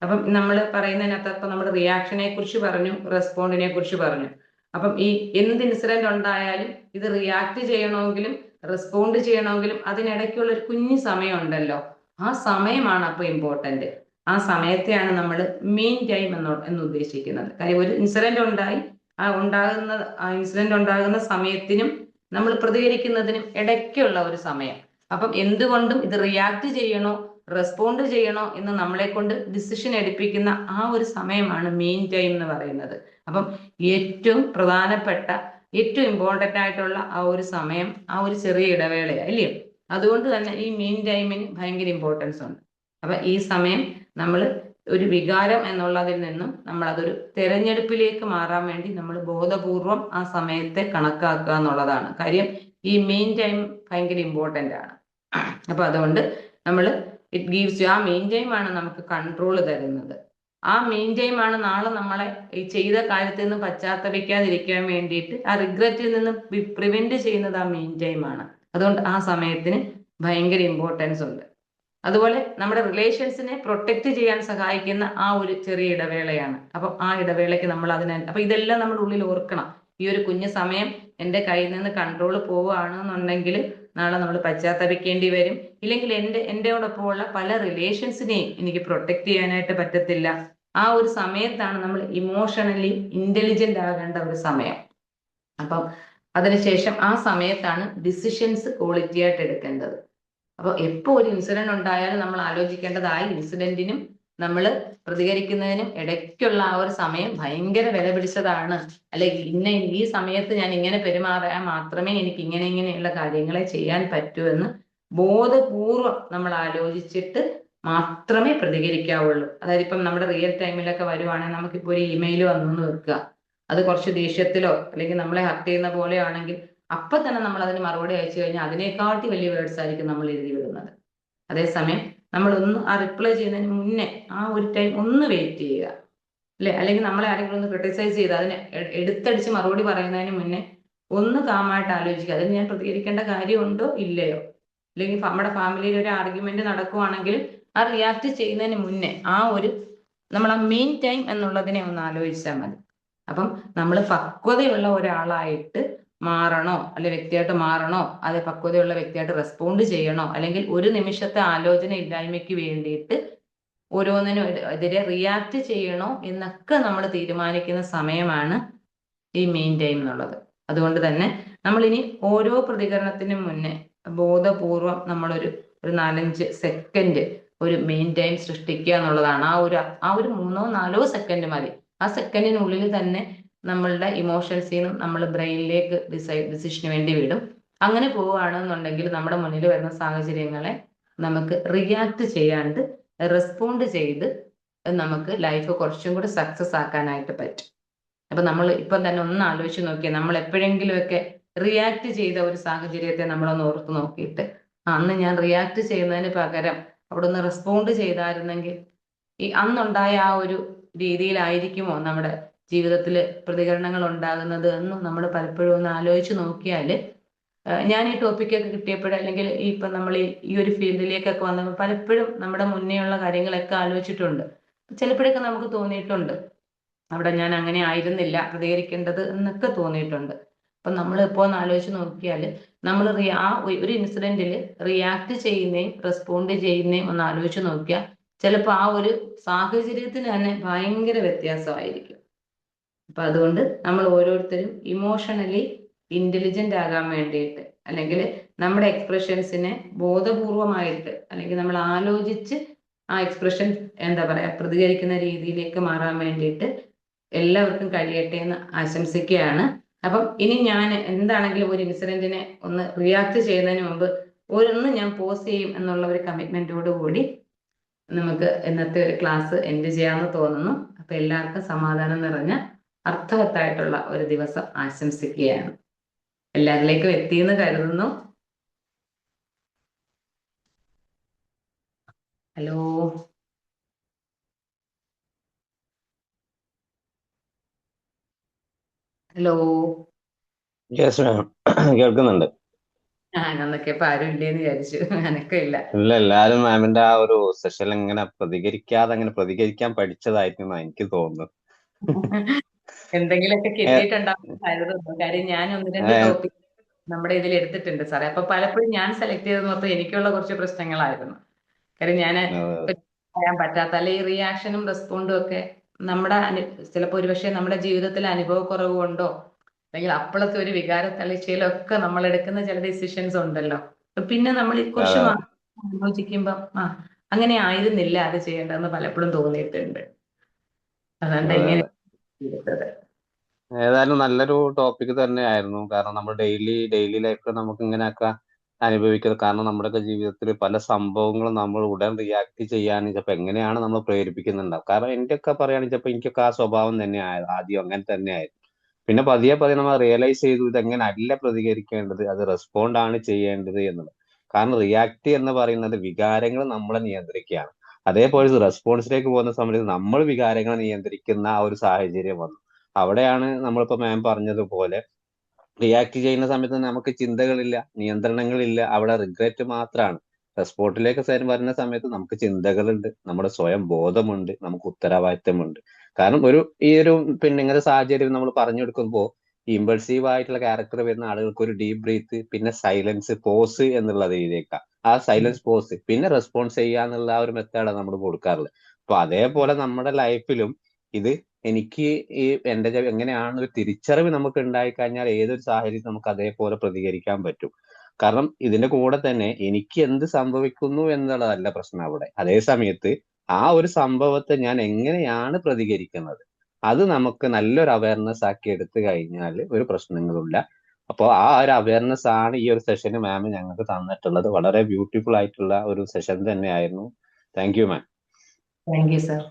അപ്പം നമ്മൾ പറയുന്നതിനകത്ത് അപ്പം നമ്മൾ റിയാക്ഷനെ കുറിച്ച് പറഞ്ഞു, റെസ്പോണ്ടിനെ കുറിച്ച് പറഞ്ഞു. അപ്പം ഈ എന്ത് ഇൻസിഡന്റ് ഉണ്ടായാലും ഇത് റിയാക്ട് ചെയ്യണമെങ്കിലും റെസ്പോണ്ട് ചെയ്യണമെങ്കിലും അതിനിടയ്ക്കുള്ള ഒരു കുഞ്ഞു സമയം ഉണ്ടല്ലോ, ആ സമയമാണ് അപ്പൊ ഇമ്പോർട്ടന്റ്. ആ സമയത്തെയാണ് നമ്മൾ മീൻ ടൈം എന്ന് ഉദ്ദേശിക്കുന്നത്. കാര്യം ഒരു ഇൻസിഡന്റ് ഉണ്ടായി, ആ ഇൻസിഡന്റ് ഉണ്ടാകുന്ന സമയത്തിനും നമ്മൾ പ്രതികരിക്കുന്നതിനും ഇടയ്ക്കുള്ള ഒരു സമയം. അപ്പം എന്തുകൊണ്ടും ഇത് റിയാക്ട് ചെയ്യണോ റെസ്പോണ്ട് ചെയ്യണോ എന്ന് നമ്മളെ കൊണ്ട് ഡിസിഷൻ എടുപ്പിക്കുന്ന ആ ഒരു സമയമാണ് മെയിൻ ടൈം എന്ന് പറയുന്നത്. അപ്പം ഏറ്റവും പ്രധാനപ്പെട്ട ഏറ്റവും ഇമ്പോർട്ടൻ്റ് ആയിട്ടുള്ള ആ ഒരു സമയം ആ ഒരു ചെറിയ ഇടവേളയാണ്, ഇല്ലേ? അതുകൊണ്ട് തന്നെ ഈ മെയിൻ ടൈമിന് ഭയങ്കര ഇമ്പോർട്ടൻസ് ഉണ്ട്. അപ്പൊ ഈ സമയം നമ്മൾ ഒരു വികാരം എന്നുള്ളതിൽ നിന്നും നമ്മൾ അതൊരു തെരഞ്ഞെടുപ്പിലേക്ക് മാറാൻ വേണ്ടി നമ്മൾ ബോധപൂർവം ആ സമയത്തെ കണക്കാക്കുക എന്നുള്ളതാണ് കാര്യം. ഈ മെയിൻ ടൈം ഭയങ്കര ഇമ്പോർട്ടൻ്റ് ആണ്. അപ്പൊ അതുകൊണ്ട് നമ്മൾ ഇറ്റ് ഗീവ്സ് യു, ആ മെയിൻ ടൈം ആണ് നമുക്ക് കൺട്രോൾ തരുന്നത്. ആ മെയിൻ ടൈം ആണ് നാളെ നമ്മളെ ഈ ചെയ്ത കാര്യത്തിൽ നിന്ന് പശ്ചാത്തപിക്കാതിരിക്കാൻ വേണ്ടിയിട്ട് ആ റിഗ്രറ്റിൽ നിന്ന് പ്രിവെന്റ് ചെയ്യുന്നത് ആ മെയിൻ ടൈം ആണ്. അതുകൊണ്ട് ആ സമയത്തിന് ഭയങ്കര ഇമ്പോർട്ടൻസ് ഉണ്ട്. അതുപോലെ നമ്മുടെ റിലേഷൻസിനെ പ്രൊട്ടക്ട് ചെയ്യാൻ സഹായിക്കുന്ന ആ ഒരു ചെറിയ ഇടവേളയാണ്. അപ്പൊ ആ ഇടവേളയ്ക്ക് നമ്മൾ അപ്പൊ ഇതെല്ലാം നമ്മുടെ ഉള്ളിൽ ഓർക്കണം. ഈ ഒരു കുഞ്ഞു സമയം എൻ്റെ കയ്യിൽ നിന്ന് കൺട്രോൾ പോവുകയാണെന്നുണ്ടെങ്കിൽ നാളെ നമ്മൾ പശ്ചാത്തപിക്കേണ്ടി വരും. ഇല്ലെങ്കിൽ എൻ്റെയോടൊപ്പമുള്ള പല റിലേഷൻസിനെയും എനിക്ക് പ്രൊട്ടക്ട് ചെയ്യാനായിട്ട് പറ്റത്തില്ല. ആ ഒരു സമയത്താണ് നമ്മൾ ഇമോഷണലി ഇന്റലിജന്റ് ആകേണ്ട ഒരു സമയം. അപ്പം അതിനുശേഷം ആ സമയത്താണ് ഡിസിഷൻസ് ക്വാളിറ്റി ആയിട്ട് എടുക്കേണ്ടത്. അപ്പോൾ എപ്പോൾ ഒരു ഇൻസിഡന്റ് ഉണ്ടായാലും നമ്മൾ ആലോചിക്കേണ്ടത് ആ ഇൻസിഡന്റിനും നമ്മൾ പ്രതികരിക്കുന്നതിനും ഇടയ്ക്കുള്ള ആ ഒരു സമയം ഭയങ്കര വില പിടിച്ചതാണ്. അല്ലെങ്കിൽ ഈ സമയത്ത് ഞാൻ ഇങ്ങനെ പെരുമാറാൻ മാത്രമേ എനിക്ക് ഇങ്ങനെയുള്ള കാര്യങ്ങളെ ചെയ്യാൻ പറ്റൂ എന്ന് ബോധപൂർവം നമ്മൾ ആലോചിച്ചിട്ട് മാത്രമേ പ്രതികരിക്കാവുള്ളൂ. അതായത് ഇപ്പം നമ്മുടെ റിയൽ ടൈമിലൊക്കെ വരുവാണെങ്കിൽ നമുക്കിപ്പോൾ ഒരു ഇമെയിൽ വന്നു വെക്കുക, അത് കുറച്ച് ദേഷ്യത്തിലോ അല്ലെങ്കിൽ നമ്മളെ ഹർട്ട് ചെയ്യുന്ന പോലെ ആണെങ്കിൽ അപ്പൊ തന്നെ നമ്മൾ അതിന് മറുപടി അയച്ചു കഴിഞ്ഞാൽ അതിനേക്കാട്ടി വലിയ വേർഡ്സ് ആയിരിക്കും നമ്മൾ എഴുതി വിടുന്നത്. അതേസമയം നമ്മൾ ആ റിപ്ലൈ ചെയ്യുന്നതിന് മുന്നേ ആ ഒരു ടൈം ഒന്ന് വെയിറ്റ് ചെയ്യുക, അല്ലെ? അല്ലെങ്കിൽ നമ്മളെ ആരെങ്കിലും ഒന്ന് ക്രിട്ടിസൈസ് ചെയ്ത് അതിന് എടുത്തടിച്ച് മറുപടി പറയുന്നതിന് മുന്നേ ഒന്ന് കാമായിട്ട് ആലോചിക്കുക, അതിന് ഞാൻ പ്രതികരിക്കേണ്ട കാര്യമുണ്ടോ ഇല്ലയോ. അല്ലെങ്കിൽ നമ്മുടെ ഫാമിലിയിൽ ഒരു ആർഗ്യുമെന്റ് നടക്കുവാണെങ്കിൽ ആ റിയാക്ട് ചെയ്യുന്നതിന് മുന്നേ നമ്മൾ ആ മെയിൻ ടൈം എന്നുള്ളതിനെ ഒന്ന് ആലോചിച്ചാൽ മതി. അപ്പം നമ്മൾ പക്വതയുള്ള ഒരാളായിട്ട് മാറണോ, അല്ലെ വ്യക്തിയായിട്ട് മാറണോ, അതെ പക്വതയുള്ള വ്യക്തിയായിട്ട് റെസ്പോണ്ട് ചെയ്യണോ, അല്ലെങ്കിൽ ഒരു നിമിഷത്തെ ആലോചന ഇല്ലായ്മയ്ക്ക് വേണ്ടിയിട്ട് ഓരോന്നിനും എതിരെ റിയാക്ട് ചെയ്യണോ എന്നൊക്കെ നമ്മൾ തീരുമാനിക്കുന്ന സമയമാണ് ഈ മെയിൻ ടൈം എന്നുള്ളത്. അതുകൊണ്ട് തന്നെ നമ്മളിനി ഓരോ പ്രതികരണത്തിനും മുന്നേ ബോധപൂർവം നമ്മളൊരു 4-5 സെക്കൻഡ് ഒരു മെയിൻ ടൈം സൃഷ്ടിക്കുക എന്നുള്ളതാണ്. ആ ഒരു 3-4 സെക്കൻഡ് മതി. ആ സെക്കൻഡിനുള്ളിൽ തന്നെ നമ്മളുടെ ഇമോഷൻസിൽ നിന്നും നമ്മൾ ബ്രെയിനിലേക്ക് ഡിസിഷന് വേണ്ടി വിടും. അങ്ങനെ പോവുകയാണെന്നുണ്ടെങ്കിൽ നമ്മുടെ മുന്നിൽ വരുന്ന സാഹചര്യങ്ങളെ നമുക്ക് റിയാക്ട് ചെയ്യാണ്ട് റെസ്പോണ്ട് ചെയ്ത് നമുക്ക് ലൈഫ് കുറച്ചും കൂടി സക്സസ് ആക്കാനായിട്ട് പറ്റും. അപ്പൊ നമ്മൾ ഇപ്പം തന്നെ ഒന്ന് ആലോചിച്ച് നോക്കിയാൽ നമ്മൾ എപ്പോഴെങ്കിലുമൊക്കെ റിയാക്ട് ചെയ്ത ഒരു സാഹചര്യത്തെ നമ്മളൊന്ന് ഓർത്ത് നോക്കിയിട്ട് അന്ന് ഞാൻ റിയാക്ട് ചെയ്യുന്നതിന് പകരം അവിടെ ഒന്ന് റെസ്പോണ്ട് ചെയ്തായിരുന്നെങ്കിൽ ഈ അന്നുണ്ടായ ആ ഒരു രീതിയിലായിരിക്കുമോ നമ്മുടെ ജീവിതത്തിൽ പ്രതികരണങ്ങൾ ഉണ്ടാകുന്നത് എന്നും നമ്മൾ പലപ്പോഴും ഒന്ന് ആലോചിച്ച് നോക്കിയാൽ ഞാൻ ഈ ടോപ്പിക്കൊക്കെ കിട്ടിയപ്പോൾ അല്ലെങ്കിൽ ഇപ്പൊ നമ്മൾ ഈ ഒരു ഫീൽഡിലേക്കൊക്കെ വന്നപ്പോൾ പലപ്പോഴും നമ്മുടെ മുന്നേ ഉള്ള കാര്യങ്ങളൊക്കെ ആലോചിച്ചിട്ടുണ്ട്. ചിലപ്പോഴൊക്കെ നമുക്ക് തോന്നിയിട്ടുണ്ട് അവിടെ ഞാൻ അങ്ങനെ ആയിരുന്നില്ല പ്രതികരിക്കേണ്ടത് എന്നൊക്കെ തോന്നിയിട്ടുണ്ട്. അപ്പൊ നമ്മൾ ഇപ്പോൾ ഒന്ന് ആലോചിച്ച് നോക്കിയാൽ നമ്മൾ ആ ഒരു ഇൻസിഡന്റിൽ റിയാക്ട് ചെയ്യുന്നേയും റെസ്പോണ്ട് ചെയ്യുന്നേയും ഒന്ന് ആലോചിച്ച് നോക്കിയാൽ ചിലപ്പോൾ ആ ഒരു സാഹചര്യത്തിന് തന്നെ ഭയങ്കര വ്യത്യാസമായിരിക്കും. അപ്പൊ അതുകൊണ്ട് നമ്മൾ ഓരോരുത്തരും ഇമോഷണലി ഇന്റലിജന്റ് ആകാൻ വേണ്ടിയിട്ട് അല്ലെങ്കിൽ നമ്മുടെ എക്സ്പ്രഷൻസിനെ ബോധപൂർവമായിട്ട് അല്ലെങ്കിൽ നമ്മൾ ആലോചിച്ച് ആ എക്സ്പ്രഷൻ എന്താ പറയാ പ്രതികരിക്കുന്ന രീതിയിലേക്ക് മാറാൻ വേണ്ടിയിട്ട് എല്ലാവർക്കും കഴിയട്ടെ എന്ന് ആശംസിക്കുകയാണ്. അപ്പം ഇനി ഞാൻ എന്താണെങ്കിലും ഒരു ഇൻസിഡന്റിനെ ഒന്ന് റിയാക്ട് ചെയ്യുന്നതിന് മുമ്പ് ഞാൻ പോസ് ചെയ്യും എന്നുള്ള ഒരു കമ്മിറ്റ്മെന്റോട് കൂടി നമുക്ക് ഇന്നത്തെ ഒരു ക്ലാസ് എൻഡ് ചെയ്യാമെന്ന് തോന്നുന്നു. അപ്പൊ എല്ലാവർക്കും സമാധാനം നിറഞ്ഞ അർത്ഥവത്തായിട്ടുള്ള ഒരു ദിവസം ആശംസിക്കുകയാണ്. എല്ലാവരിലേക്കും എത്തിയെന്ന് കരുതുന്നു. ഹലോ ഹലോ യെസ് മാം, കേൾക്കുന്നുണ്ട്. എന്നൊക്കെ ഇപ്പൊ ആരും ഇല്ലേന്ന് വിചാരിച്ചു. അനക്കം ഇല്ല. ഇല്ല, എല്ലാരും മാമിന്റെ ആ ഒരു സെഷനിൽ ഇങ്ങനെ അങ്ങനെ പ്രതികരിക്കാൻ പഠിച്ചതായിരുന്നു എനിക്ക് തോന്നുന്നു. എന്തെങ്കിലുമൊക്കെ കിട്ടിയിട്ടുണ്ടാവും കരുതുന്നു. കാര്യം ഞാൻ ഒന്ന് രണ്ട് ടോപ്പിക് നമ്മുടെ ഇതിൽ എടുത്തിട്ടുണ്ട് സാറേ. അപ്പൊ പലപ്പോഴും ഞാൻ സെലക്ട് ചെയ്ത് മൊത്തം എനിക്കുള്ള കുറച്ച് പ്രശ്നങ്ങളായിരുന്നു. കാര്യം ഞാൻ പറയാൻ പറ്റാത്ത അല്ലെ ഈ റിയാക്ഷനും റെസ്പോണ്ടും ഒക്കെ നമ്മുടെ ചിലപ്പോൾ ഒരുപക്ഷെ നമ്മുടെ ജീവിതത്തിലെ അനുഭവക്കുറവ് കൊണ്ടോ അല്ലെങ്കിൽ അപ്പോഴത്തെ ഒരു വികാര തളർച്ചയിലോ ഒക്കെ നമ്മൾ എടുക്കുന്ന ചില ഡിസിഷൻസ് ഉണ്ടല്ലോ. പിന്നെ നമ്മൾ കുറച്ച് ആലോചിക്കുമ്പോ അങ്ങനെ ആയിരുന്നില്ല അത് ചെയ്യേണ്ടതെന്ന് പലപ്പോഴും തോന്നിയിട്ടുണ്ട്. അതുകൊണ്ട് ഇങ്ങനെ ചെയ്തത്. ഏതായാലും നല്ലൊരു ടോപ്പിക് തന്നെയായിരുന്നു. കാരണം നമ്മൾ ഡെയിലി ലൈഫിൽ നമുക്ക് ഇങ്ങനെയൊക്കെ അനുഭവിക്കുന്നത്. കാരണം നമ്മുടെയൊക്കെ ജീവിതത്തിൽ പല സംഭവങ്ങളും നമ്മൾ ഉടൻ റിയാക്ട് ചെയ്യാൻ ചിലപ്പോൾ എങ്ങനെയാണ് നമ്മൾ പ്രേരിപ്പിക്കുന്നുണ്ടാവും. കാരണം എന്റെയൊക്കെ പറയുകയാണെങ്കിൽ ചിലപ്പോൾ എനിക്കൊക്കെ ആ സ്വഭാവം തന്നെയായിരുന്നു. ആദ്യം അങ്ങനെ തന്നെയായിരുന്നു. പിന്നെ പതിയെ നമ്മൾ റിയലൈസ് ചെയ്തു ഇതെങ്ങനെ അല്ല പ്രതികരിക്കേണ്ടത്, അത് റെസ്പോണ്ട് ആണ് ചെയ്യേണ്ടത് എന്നുള്ളത്. കാരണം റിയാക്ട് എന്ന് പറയുന്നത് വികാരങ്ങൾ നമ്മളെ നിയന്ത്രിക്കുകയാണ്. അതേപോലെ റെസ്പോൺസിലേക്ക് പോകുന്ന സമയത്ത് നമ്മൾ വികാരങ്ങളെ നിയന്ത്രിക്കുന്ന ആ ഒരു സാഹചര്യം വന്നു. അവിടെയാണ് നമ്മളിപ്പോ മാം പറഞ്ഞതുപോലെ റിയാക്ട് ചെയ്യുന്ന സമയത്ത് നമുക്ക് ചിന്തകളില്ല, നിയന്ത്രണങ്ങളില്ല, അവിടെ റിഗ്രറ്റ് മാത്രമാണ്. റെസ്പോണ്ടിലേക്ക് വരുന്ന സമയത്ത് നമുക്ക് ചിന്തകളുണ്ട്, നമ്മുടെ സ്വയം ബോധമുണ്ട്, നമുക്ക് ഉത്തരവാദിത്തമുണ്ട്. കാരണം ഈ ഒരു ഇങ്ങനത്തെ സാഹചര്യം നമ്മൾ പറഞ്ഞു കൊടുക്കുമ്പോൾ ഇമ്പൾസീവ് ആയിട്ടുള്ള ക്യാരക്ടർ വരുന്ന ആളുകൾക്ക് ഒരു ഡീപ് ബ്രീത്ത്, പിന്നെ സൈലൻസ്, പോസ് എന്നുള്ള രീതിയിലേക്കാണ്. ആ സൈലൻസ് പോസ് പിന്നെ റെസ്പോൺസ് ചെയ്യാന്നുള്ള ആ ഒരു മെത്തേഡാണ് നമ്മൾ കൊടുക്കാറുള്ളത്. അപ്പൊ അതേപോലെ നമ്മുടെ ലൈഫിലും ഇത് എനിക്ക് എന്റെ എങ്ങനെയാണ് ഒരു തിരിച്ചറിവ് നമുക്ക് ഉണ്ടായി കഴിഞ്ഞാൽ ഏതൊരു സാഹചര്യം നമുക്ക് അതേപോലെ പ്രതികരിക്കാൻ പറ്റും. കാരണം ഇതിന്റെ കൂടെ തന്നെ എനിക്ക് എന്ത് സംഭവിക്കുന്നു എന്നുള്ളതല്ല പ്രശ്നം അവിടെ. അതേ സമയത്ത് ആ ഒരു സംഭവത്തെ ഞാൻ എങ്ങനെയാണ് പ്രതികരിക്കുന്നത്, അത് നമുക്ക് നല്ലൊരു അവയർനെസ് ആക്കി എടുത്തു കഴിഞ്ഞാൽ ഒരു പ്രശ്നങ്ങളുമില്ല. അപ്പോൾ ആ ഒരു അവയർനെസ് ആണ് ഈ ഒരു സെഷന് മാം ഞങ്ങൾക്ക് തന്നിട്ടുള്ളത്. വളരെ ബ്യൂട്ടിഫുൾ ആയിട്ടുള്ള ഒരു സെഷൻ തന്നെയായിരുന്നു. Thank you ma'am. Thank you sir.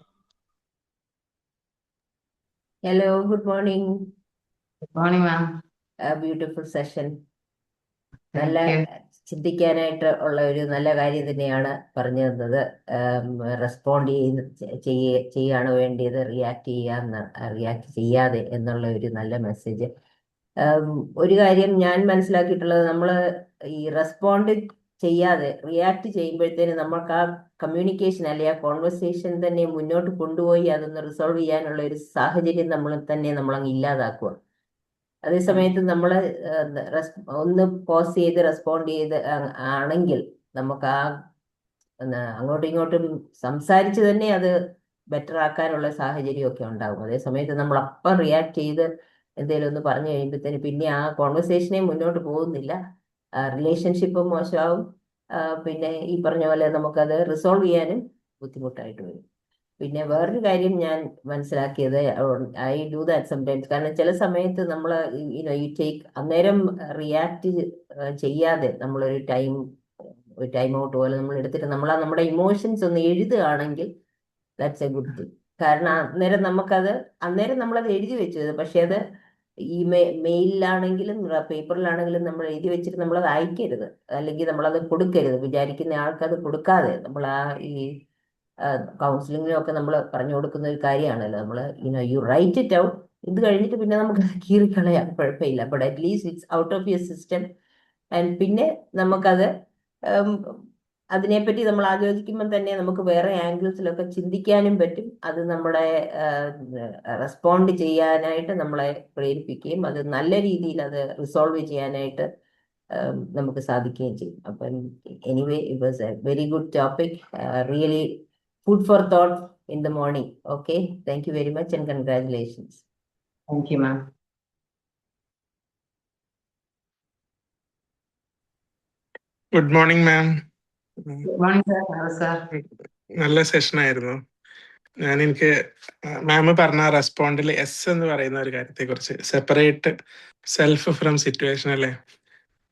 Hello, good morning. Good morning ma'am. Beautiful session. നല്ല ചിന്തിക്കാനായിട്ട് ഉള്ള ഒരു നല്ല കാര്യം തന്നെയാണ് പറഞ്ഞു തന്നത്. റെസ്പോണ്ട് ചെയ്യാണ് വേണ്ടിയത്, റിയാക്ട് ചെയ്യാതെ എന്നുള്ള ഒരു നല്ല മെസ്സേജ്. ഒരു കാര്യം ഞാൻ മനസ്സിലാക്കിയിട്ടുള്ളത്, നമ്മൾ ഈ റെസ്പോണ്ട് ചെയ്യാതെ റിയാക്ട് ചെയ്യുമ്പോഴത്തേന് നമുക്ക് ആ കമ്മ്യൂണിക്കേഷൻ അല്ലെങ്കിൽ ആ കോൺവെർസേഷൻ തന്നെ മുന്നോട്ട് കൊണ്ടുപോയി അതൊന്ന് റിസോൾവ് ചെയ്യാനുള്ള ഒരു സാഹചര്യം നമ്മളങ്ങ് ഇല്ലാതാക്കുക. അതേസമയത്ത് നമ്മൾ ഒന്ന് പോസ് ചെയ്ത് റെസ്പോണ്ട് ചെയ്ത് ആണെങ്കിൽ നമുക്ക് ആ അങ്ങോട്ടും ഇങ്ങോട്ടും സംസാരിച്ച് തന്നെ അത് ബെറ്റർ ആക്കാനുള്ള സാഹചര്യമൊക്കെ ഉണ്ടാകും. അതേസമയത്ത് നമ്മൾ അപ്പം റിയാക്ട് ചെയ്ത് എന്തെങ്കിലും ഒന്ന് പറഞ്ഞു കഴിയുമ്പോഴത്തേന് പിന്നെ ആ കോൺവെർസേഷനെ മുന്നോട്ട് പോകുന്നില്ല, റിലേഷൻഷിപ്പ് മോശമാവും, പിന്നെ ഈ പറഞ്ഞ പോലെ നമുക്കത് റിസോൾവ് ചെയ്യാനും ബുദ്ധിമുട്ടായിട്ട് വരും. പിന്നെ വേറൊരു കാര്യം ഞാൻ മനസ്സിലാക്കിയത്, ഐ ഡു ദാറ്റ് സംടൈംസ്. കാരണം ചില സമയത്ത് നമ്മൾ യു ടേക്ക് അന്നേരം റിയാക്ട് ചെയ്യാതെ നമ്മളൊരു ടൈം ഔട്ട് പോലെ നമ്മൾ എടുത്തിട്ട് നമ്മൾ നമ്മുടെ ഇമോഷൻസ് ഒന്ന് എഴുതുകയാണെങ്കിൽ ദാറ്റ്സ് എ ഗുഡ് തിങ്. കാരണം അന്നേരം നമ്മളത് എഴുതി വെച്ചത്, പക്ഷെ അത് ഈ മെയിലിലാണെങ്കിലും പേപ്പറിലാണെങ്കിലും നമ്മൾ എഴുതി വെച്ചിട്ട് നമ്മളത് അയക്കരുത്, അല്ലെങ്കിൽ നമ്മളത് കൊടുക്കരുത്. വിചാരിക്കുന്ന ആൾക്കത് കൊടുക്കാതെ നമ്മൾ ഈ കൗൺസിലിങ്ങിലും ഒക്കെ നമ്മൾ പറഞ്ഞു കൊടുക്കുന്ന ഒരു കാര്യമാണല്ലോ, നമ്മൾ യു റൈറ്റ് ഇറ്റ് ഔട്ട്. ഇത് കഴിഞ്ഞിട്ട് പിന്നെ നമുക്ക് കീറിക്കളയാം, കുഴപ്പമില്ല. But at least it's out of your system. And പിന്നെ നമുക്കത് അതിനെപ്പറ്റി നമ്മൾ ആലോചിക്കുമ്പോൾ തന്നെ നമുക്ക് വേറെ ആംഗിൾസിലൊക്കെ ചിന്തിക്കാനും പറ്റും. അത് നമ്മളെ റെസ്പോണ്ട് ചെയ്യാനായിട്ട് നമ്മളെ പ്രേരിപ്പിക്കുകയും അത് നല്ല രീതിയിൽ അത് റിസോൾവ് ചെയ്യാനായിട്ട് നമുക്ക് സാധിക്കുകയും ചെയ്യും. അപ്പം anyway, it was A very good topic, really food for thought in the morning. Okay, thank you very much and congratulations. Thank you ma'am. Good morning ma'am. Good morning sir. Sir നല്ല session ആയിരുന്നു. എനിക്ക് മാം പറഞ്ഞ റെസ്പോണ്ടിൽ S എന്ന് പറയുന്ന ഒരു കാര്യത്തെ കുറിച്ച്, separate self from situation അല്ലേ,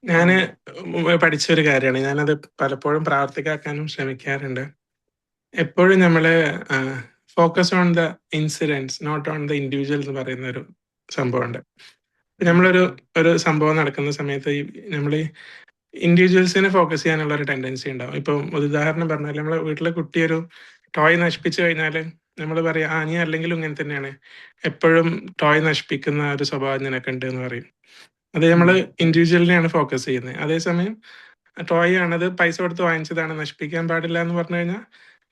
ഞാൻ പഠിച്ചൊരു കാര്യമാണ്. ഞാനത് പലപ്പോഴും പ്രാവർത്തികമാക്കാനും ശ്രമിക്കാറുണ്ട്. എപ്പോഴും നമ്മൾ focus on the incidents, not on the individual എന്ന് പറയുന്ന ഒരു സംഭവമുണ്ട്. നമ്മളൊരു സംഭവം നടക്കുന്ന സമയത്ത് നമ്മൾ ഇൻഡിവിജ്വൽസിനെ ഫോക്കസ് ചെയ്യാനുള്ള ഒരു ടെൻഡൻസി ഉണ്ടാവും. ഇപ്പം ഒരു ഉദാഹരണം പറഞ്ഞാൽ, നമ്മളെ വീട്ടിലെ കുട്ടി ഒരു ടോയ് നശിപ്പിച്ചു കഴിഞ്ഞാൽ നമ്മൾ പറയാം, നീ അല്ലെങ്കിലും ഇങ്ങനെ തന്നെയാണ്, എപ്പോഴും ടോയ് നശിപ്പിക്കുന്ന ഒരു സ്വഭാവം നിനക്ക് ഉണ്ട് എന്ന് പറയും. അത് നമ്മൾ ഇൻഡിവിജ്വലിനെയാണ് ഫോക്കസ് ചെയ്യുന്നത്. അതേസമയം ടോയ് ആണത്, പൈസ കൊടുത്ത് വാങ്ങിച്ചതാണ്, നശിപ്പിക്കാൻ പാടില്ല എന്ന് പറഞ്ഞു കഴിഞ്ഞാൽ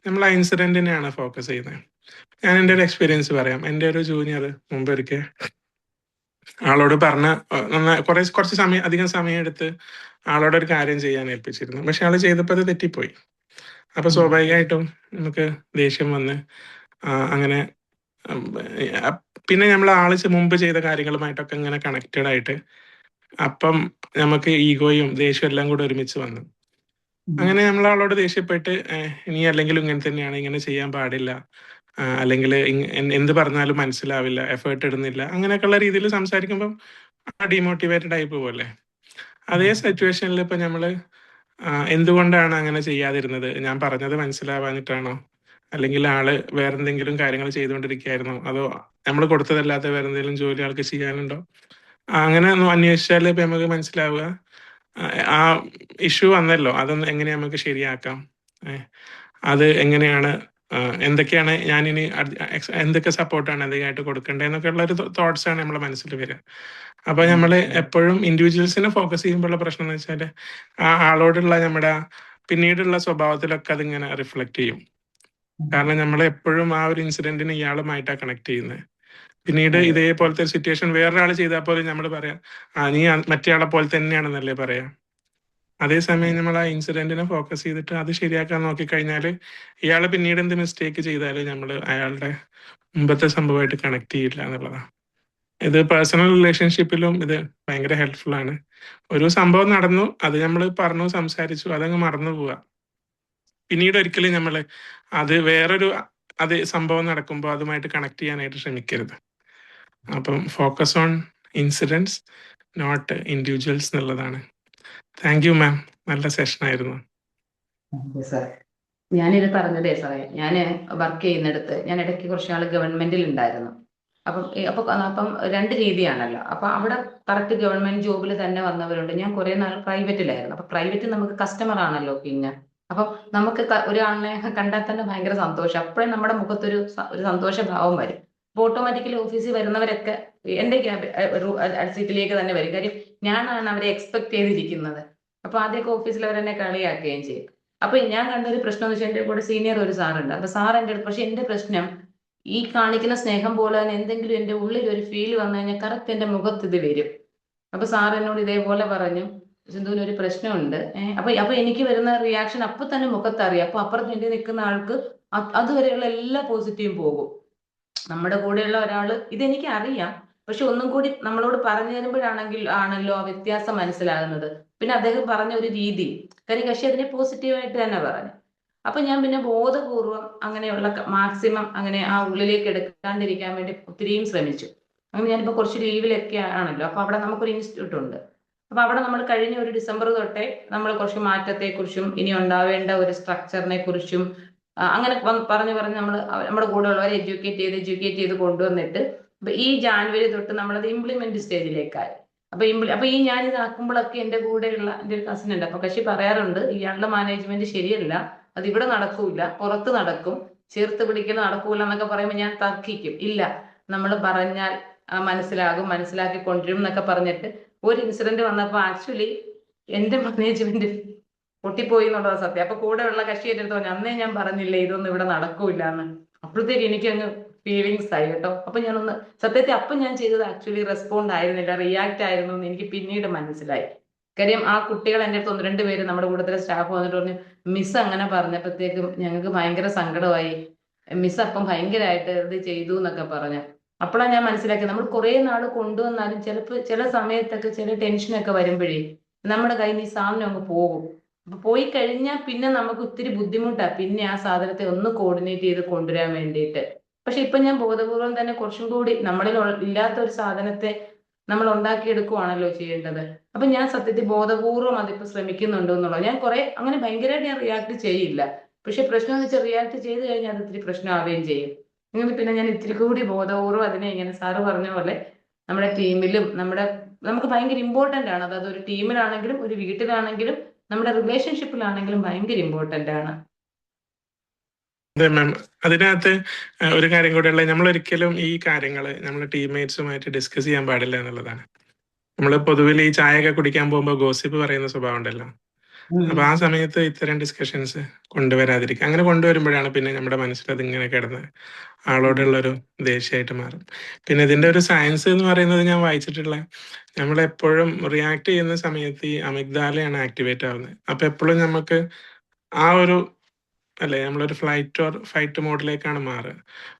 നമ്മൾ ആ ഇൻസിഡന്റിനെയാണ് ഫോക്കസ് ചെയ്യുന്നത്. ഞാൻ എൻ്റെ ഒരു എക്സ്പീരിയൻസ് പറയാം. എൻ്റെ ഒരു ജൂനിയർ മുമ്പ് ഒരിക്കൽ ആളോട് പറഞ്ഞ കുറച്ച് അധികം സമയം എടുത്ത് ആളോട് ഒരു കാര്യം ചെയ്യാൻ ഏൽപ്പിച്ചിരുന്നു. പക്ഷെ ആള് ചെയ്തപ്പോൾ അത് തെറ്റിപ്പോയി. അപ്പൊ സ്വാഭാവികമായിട്ടും നമുക്ക് ദേഷ്യം വന്ന് അങ്ങനെ പിന്നെ നമ്മൾ മുമ്പ് ചെയ്ത കാര്യങ്ങളുമായിട്ടൊക്കെ ഇങ്ങനെ കണക്റ്റഡ് ആയിട്ട് അപ്പം നമുക്ക് ഈഗോയും ദേഷ്യവും എല്ലാം കൂടെ ഒരുമിച്ച് വന്നു. അങ്ങനെ നമ്മൾ ആളോട് ദേഷ്യപ്പെട്ട്, നീ അല്ലെങ്കിലും ഇങ്ങനെ തന്നെയാണ്, ഇങ്ങനെ ചെയ്യാൻ പാടില്ല, അല്ലെങ്കിൽ എന്ത് പറഞ്ഞാലും മനസ്സിലാവില്ല, എഫേർട്ട് ഇടുന്നില്ല, അങ്ങനെയൊക്കെയുള്ള രീതിയിൽ സംസാരിക്കുമ്പം ഡീമോട്ടിവേറ്റഡ് ആയി പോവല്ലേ. അതേ സിറ്റുവേഷനിൽ ഇപ്പൊ നമ്മള് എന്തുകൊണ്ടാണ് അങ്ങനെ ചെയ്യാതിരുന്നത്? ഞാൻ പറഞ്ഞത് മനസ്സിലാവാഞ്ഞിട്ടാണോ, അല്ലെങ്കിൽ ആള് വേറെന്തെങ്കിലും കാര്യങ്ങൾ ചെയ്തുകൊണ്ടിരിക്കുകയായിരുന്നോ, അതോ നമ്മൾ കൊടുത്തതല്ലാത്ത വേറെന്തെങ്കിലും ജോലി ആൾക്ക് ചെയ്യാനുണ്ടോ? അങ്ങനെ ഒന്ന് അന്വേഷിച്ചാൽ ഇപ്പൊ നമുക്ക് മനസ്സിലാവുക, ആ ഇഷ്യൂ വന്നല്ലോ, അതൊന്ന് എങ്ങനെ നമുക്ക് ശരിയാക്കാം, അത് എങ്ങനെയാണ്, എന്തൊക്കെയാണ് ഞാനിനി എന്തൊക്കെ സപ്പോർട്ടാണ് അധികമായിട്ട് കൊടുക്കേണ്ടതെന്നൊക്കെ ഉള്ള ഒരു തോട്ട്സ് ആണ് നമ്മളെ മനസ്സിൽ വരിക. അപ്പൊ നമ്മൾ എപ്പോഴും ഇൻഡിവിജ്വൽസിനെ ഫോക്കസ് ചെയ്യുമ്പോഴുള്ള പ്രശ്നം എന്ന് വെച്ചാൽ ആ ആളോടുള്ള നമ്മുടെ പിന്നീടുള്ള സ്വഭാവത്തിലൊക്കെ അതിങ്ങനെ റിഫ്ലക്ട് ചെയ്യും. കാരണം നമ്മൾ എപ്പോഴും ആ ഒരു ഇൻസിഡന്റിന് ഇയാളുമായിട്ടാണ് കണക്ട് ചെയ്യുന്നത്. പിന്നീട് ഇതേപോലത്തെ ഒരു സിറ്റുവേഷൻ വേറൊരാൾ ചെയ്താൽ പോലും നമ്മൾ പറയാം, നീ മറ്റേ ആളെ പോലെ തന്നെയാണെന്നല്ലേ പറയാം. അതേസമയം നമ്മൾ ആ ഇൻസിഡന്റിനെ ഫോക്കസ് ചെയ്തിട്ട് അത് ശരിയാക്കാൻ നോക്കിക്കഴിഞ്ഞാൽ ഇയാൾ പിന്നീട് എന്ത് മിസ്റ്റേക്ക് ചെയ്താലും നമ്മൾ അയാളുടെ മുമ്പത്തെ സംഭവമായിട്ട് കണക്ട് ചെയ്യില്ല എന്നുള്ളതാണ്. ഇത് പേഴ്സണൽ റിലേഷൻഷിപ്പിലും ഇത് ഭയങ്കര ഹെൽപ്ഫുൾ ആണ്. ഒരു സംഭവം നടന്നു, അത് നമ്മൾ പറഞ്ഞു, സംസാരിച്ചു, അതങ്ങ് മറന്നു പോവുക. പിന്നീട് ഒരിക്കലും നമ്മൾ അത് സംഭവം നടക്കുമ്പോൾ അതുമായിട്ട് കണക്ട് ചെയ്യാനായിട്ട് ശ്രമിക്കരുത്. അപ്പം focus on incidents, not individuals എന്നുള്ളതാണ്. താങ്ക് യു മാം, നല്ല സെഷൻ ആയിരുന്നു. സാർ, ഞാനിത് പറഞ്ഞതേ സാറേ, ഞാൻ വർക്ക് ചെയ്യുന്നിടത്ത് ഞാൻ ഇടയ്ക്ക് കുറച്ച് നാൾ ഗവൺമെന്റിൽ ഉണ്ടായിരുന്നു. അപ്പം രണ്ട് രീതിയാണല്ലോ. അപ്പൊ അവിടെ കറക്റ്റ് ഗവൺമെന്റ് ജോബിൽ തന്നെ വന്നവരുണ്ട്. ഞാൻ കുറെ നാൾ പ്രൈവറ്റിലായിരുന്നു. അപ്പൊ പ്രൈവറ്റ് നമുക്ക് കസ്റ്റമർ ആണല്ലോ. പിന്നെ അപ്പം നമുക്ക് ഒരാളിനെ കണ്ടാൽ തന്നെ ഭയങ്കര സന്തോഷം, അപ്പോഴേ നമ്മുടെ മുഖത്തൊരു സന്തോഷ ഭാവം വരും. അപ്പൊ ഓട്ടോമാറ്റിക്കലി ഓഫീസിൽ വരുന്നവരൊക്കെ എന്റെ സീറ്റിലേക്ക് തന്നെ വരും. കാര്യം ഞാനാണ് അവരെ എക്സ്പെക്ട് ചെയ്തിരിക്കുന്നത്. അപ്പൊ ആദ്യമൊക്കെ ഓഫീസിൽ അവരെന്നെ കളിയാക്കുകയും ചെയ്യും. അപ്പൊ ഞാൻ കണ്ടൊരു പ്രശ്നം എന്ന് വെച്ചാൽ, എന്റെ കൂടെ സീനിയർ ഒരു സാറുണ്ട്. അപ്പൊ സാർ എൻ്റെ അടുത്ത്, പക്ഷെ എന്റെ പ്രശ്നം ഈ കാണിക്കുന്ന സ്നേഹം പോലെ തന്നെ എന്തെങ്കിലും എന്റെ ഉള്ളിൽ ഒരു ഫീൽ വന്നു കഴിഞ്ഞാൽ കറക്റ്റ് എന്റെ മുഖത്ത് ഇത് വരും. അപ്പൊ സാർ എന്നോട് ഇതേപോലെ പറഞ്ഞു, സിന്ധുവിന് ഒരു പ്രശ്നമുണ്ട്. അപ്പൊ എനിക്ക് വരുന്ന റിയാക്ഷൻ അപ്പൊ തന്നെ മുഖത്ത് അറിയാം. അപ്പൊ അപ്പുറത്ത് വേണ്ടി നിൽക്കുന്ന ആൾക്ക് അതുവരെയുള്ള എല്ലാ പോസിറ്റീവും പോകും. നമ്മുടെ കൂടെയുള്ള ഒരാള് ഇതെനിക്ക് അറിയാം, പക്ഷെ ഒന്നും കൂടി നമ്മളോട് പറഞ്ഞു തരുമ്പോഴാണല്ലോ ആ വ്യത്യാസം മനസ്സിലാകുന്നത്. പിന്നെ അദ്ദേഹം പറഞ്ഞ ഒരു രീതി, കാര്യം കക്ഷി അതിനെ പോസിറ്റീവായിട്ട് തന്നെ പറഞ്ഞു. അപ്പൊ ഞാൻ പിന്നെ ബോധപൂർവം അങ്ങനെയുള്ള മാക്സിമം അങ്ങനെ ആ ഉള്ളിലേക്ക് എടുക്കാണ്ടിരിക്കാൻ വേണ്ടി ഒത്തിരിയും ശ്രമിച്ചു. അങ്ങനെ ഞാനിപ്പോ കുറച്ച് ലീവിലൊക്കെ ആണല്ലോ, അപ്പൊ അവിടെ നമുക്കൊരു ഇൻസ്റ്റിറ്റ്യൂട്ട് ഉണ്ട്. അപ്പൊ അവിടെ നമ്മൾ കഴിഞ്ഞ ഒരു ഡിസംബർ തൊട്ടേ നമ്മൾ കുറച്ച് മാറ്റത്തെക്കുറിച്ചും ഇനി ഉണ്ടാവേണ്ട ഒരു സ്ട്രക്ചറിനെ കുറിച്ചും അങ്ങനെ പറഞ്ഞ് നമ്മൾ നമ്മുടെ കൂടെ ഉള്ളവരെ എഡ്യൂക്കേറ്റ് ചെയ്ത് കൊണ്ടുവന്നിട്ട് ഇപ്പൊ ഈ ജാനുവരി തൊട്ട് നമ്മളത് ഇംപ്ലിമെന്റ് സ്റ്റേജിലേക്കായി. അപ്പൊ ഈ ഞാൻ ഇതാക്കുമ്പോഴൊക്കെ എന്റെ കൂടെയുള്ള എന്റെ ഒരു കസിൻ ഉണ്ട്, അപ്പൊ കക്ഷി പറയാറുണ്ട് ഇയാളുടെ മാനേജ്മെന്റ് ശരിയല്ല, അത് ഇവിടെ നടക്കൂല, പുറത്ത് നടക്കും, ചേർത്ത് പിടിക്കൽ നടക്കൂല എന്നൊക്കെ പറയുമ്പോൾ ഞാൻ തർക്കിക്കും. ഇല്ല, നമ്മൾ പറഞ്ഞാൽ മനസ്സിലാകും, മനസ്സിലാക്കി കൊണ്ടുവരും എന്നൊക്കെ പറഞ്ഞിട്ട് ഒരു ഇൻസിഡന്റ് വന്നപ്പോ ആക്ച്വലി എന്റെ മാനേജ്മെന്റ് പൊട്ടിപ്പോയി എന്നുള്ളത് സത്യം. അപ്പൊ കൂടെയുള്ള കക്ഷി എന്റെ അടുത്ത് പറഞ്ഞു, അന്നേ ഞാൻ പറഞ്ഞില്ലേ ഇതൊന്നും ഇവിടെ നടക്കൂല എന്ന്. അപ്പോഴത്തേക്ക് എനിക്ക് അങ്ങ് ഫീലിങ്സ് ആയി കേട്ടോ. അപ്പൊ ഞാനൊന്ന് സത്യത്തിൽ അപ്പൊ ഞാൻ ചെയ്തത് ആക്ച്വലി റെസ്പോണ്ട് ആയിരുന്നില്ല, റിയാക്ട് ആയിരുന്നു എന്ന് എനിക്ക് പിന്നീട് മനസ്സിലായി. കാര്യം ആ കുട്ടികൾ എൻ്റെ അടുത്ത് 1-2 പേര് നമ്മുടെ കൂട്ടത്തിലെ സ്റ്റാഫ് വന്നിട്ട് പറഞ്ഞു, മിസ് അങ്ങനെ പറഞ്ഞപ്പോഴത്തേക്കും ഞങ്ങൾക്ക് ഭയങ്കര സങ്കടമായി, മിസ് അപ്പം ഭയങ്കരമായിട്ട് ഇത് ചെയ്തു എന്നൊക്കെ പറഞ്ഞു. അപ്പോഴാണ് ഞാൻ മനസ്സിലാക്കി നമ്മൾ കുറെ നാള് കൊണ്ടുവന്നാലും ചിലപ്പോൾ ചില സമയത്തൊക്കെ ചില ടെൻഷനൊക്കെ വരുമ്പോഴേ നമ്മുടെ കയ്യിൽ നിന്ന് ഈ സാധനം അങ്ങ് പോകും. അപ്പൊ പോയി കഴിഞ്ഞാൽ പിന്നെ നമുക്ക് ഒത്തിരി ബുദ്ധിമുട്ടാണ് പിന്നെ ആ സാധനത്തെ ഒന്ന് കോർഡിനേറ്റ് ചെയ്ത് കൊണ്ടുവരാൻ വേണ്ടിയിട്ട്. പക്ഷെ ഇപ്പൊ ഞാൻ ബോധപൂർവം തന്നെ കുറച്ചും കൂടി നമ്മളിൽ ഇല്ലാത്ത ഒരു സാധനത്തെ നമ്മൾ ഉണ്ടാക്കിയെടുക്കുവാണല്ലോ ചെയ്യേണ്ടത്. അപ്പൊ ഞാൻ സത്യത്തിൽ ബോധപൂർവം അതിപ്പോ ശ്രമിക്കുന്നുണ്ട് എന്നുള്ളത്. ഞാൻ കുറെ അങ്ങനെ ഭയങ്കരമായിട്ട് ഞാൻ റിയാക്ട് ചെയ്യില്ല, പക്ഷെ പ്രശ്നം എന്ന് വെച്ചാൽ റിയാക്ട് ചെയ്ത് കഴിഞ്ഞാൽ അത് ഇത്തിരി പ്രശ്നമാവുകയും ചെയ്യും. ഇങ്ങനെ പിന്നെ ഞാൻ ഇത്തിരി കൂടി ബോധപൂർവം അതിനെ ഇങ്ങനെ സാറ് പറഞ്ഞ പോലെ നമ്മുടെ ടീമിലും നമുക്ക് ഭയങ്കര ഇമ്പോർട്ടന്റ് ആണ്. അതായത് ഒരു ടീമിലാണെങ്കിലും ഒരു വീട്ടിലാണെങ്കിലും നമ്മുടെ റിലേഷൻഷിപ്പിലാണെങ്കിലും ഭയങ്കര ഇമ്പോർട്ടന്റ് ആണ്. അതെ മാം, അതിനകത്ത് ഒരു കാര്യം കൂടെ ഉള്ളത്, നമ്മൾ ഒരിക്കലും ഈ കാര്യങ്ങൾ നമ്മൾ ടീംമേറ്റ്സുമായിട്ട് ഡിസ്കസ് ചെയ്യാൻ പാടില്ല എന്നുള്ളതാണ്. നമ്മൾ പൊതുവിൽ ഈ ചായയൊക്കെ കുടിക്കാൻ പോകുമ്പോൾ ഗോസിപ്പ് പറയുന്ന സ്വഭാവം ഉണ്ടല്ലോ, അപ്പൊ ആ സമയത്ത് ഇത്തരം ഡിസ്കഷൻസ് കൊണ്ടുവരാതിരിക്കുക. അങ്ങനെ കൊണ്ടുവരുമ്പോഴാണ് പിന്നെ നമ്മുടെ മനസ്സിൽ അത് ഇങ്ങനെ കിടന്ന് ആളോടുള്ളൊരു ദേഷ്യമായിട്ട് മാറും. പിന്നെ ഇതിന്റെ ഒരു സയൻസ് എന്ന് പറയുന്നത് ഞാൻ വായിച്ചിട്ടുള്ള, നമ്മളെപ്പോഴും റിയാക്ട് ചെയ്യുന്ന സമയത്ത് ഈ അമിഗ്ദാലയാണ് ആക്ടിവേറ്റ് ആവുന്നത്. അപ്പൊ എപ്പോഴും നമുക്ക് ആ ഒരു നമ്മളൊരു ഫ്ലൈറ്റ് ഓർ ഫൈറ്റ് മോഡിലേക്കാണ് മാറുക.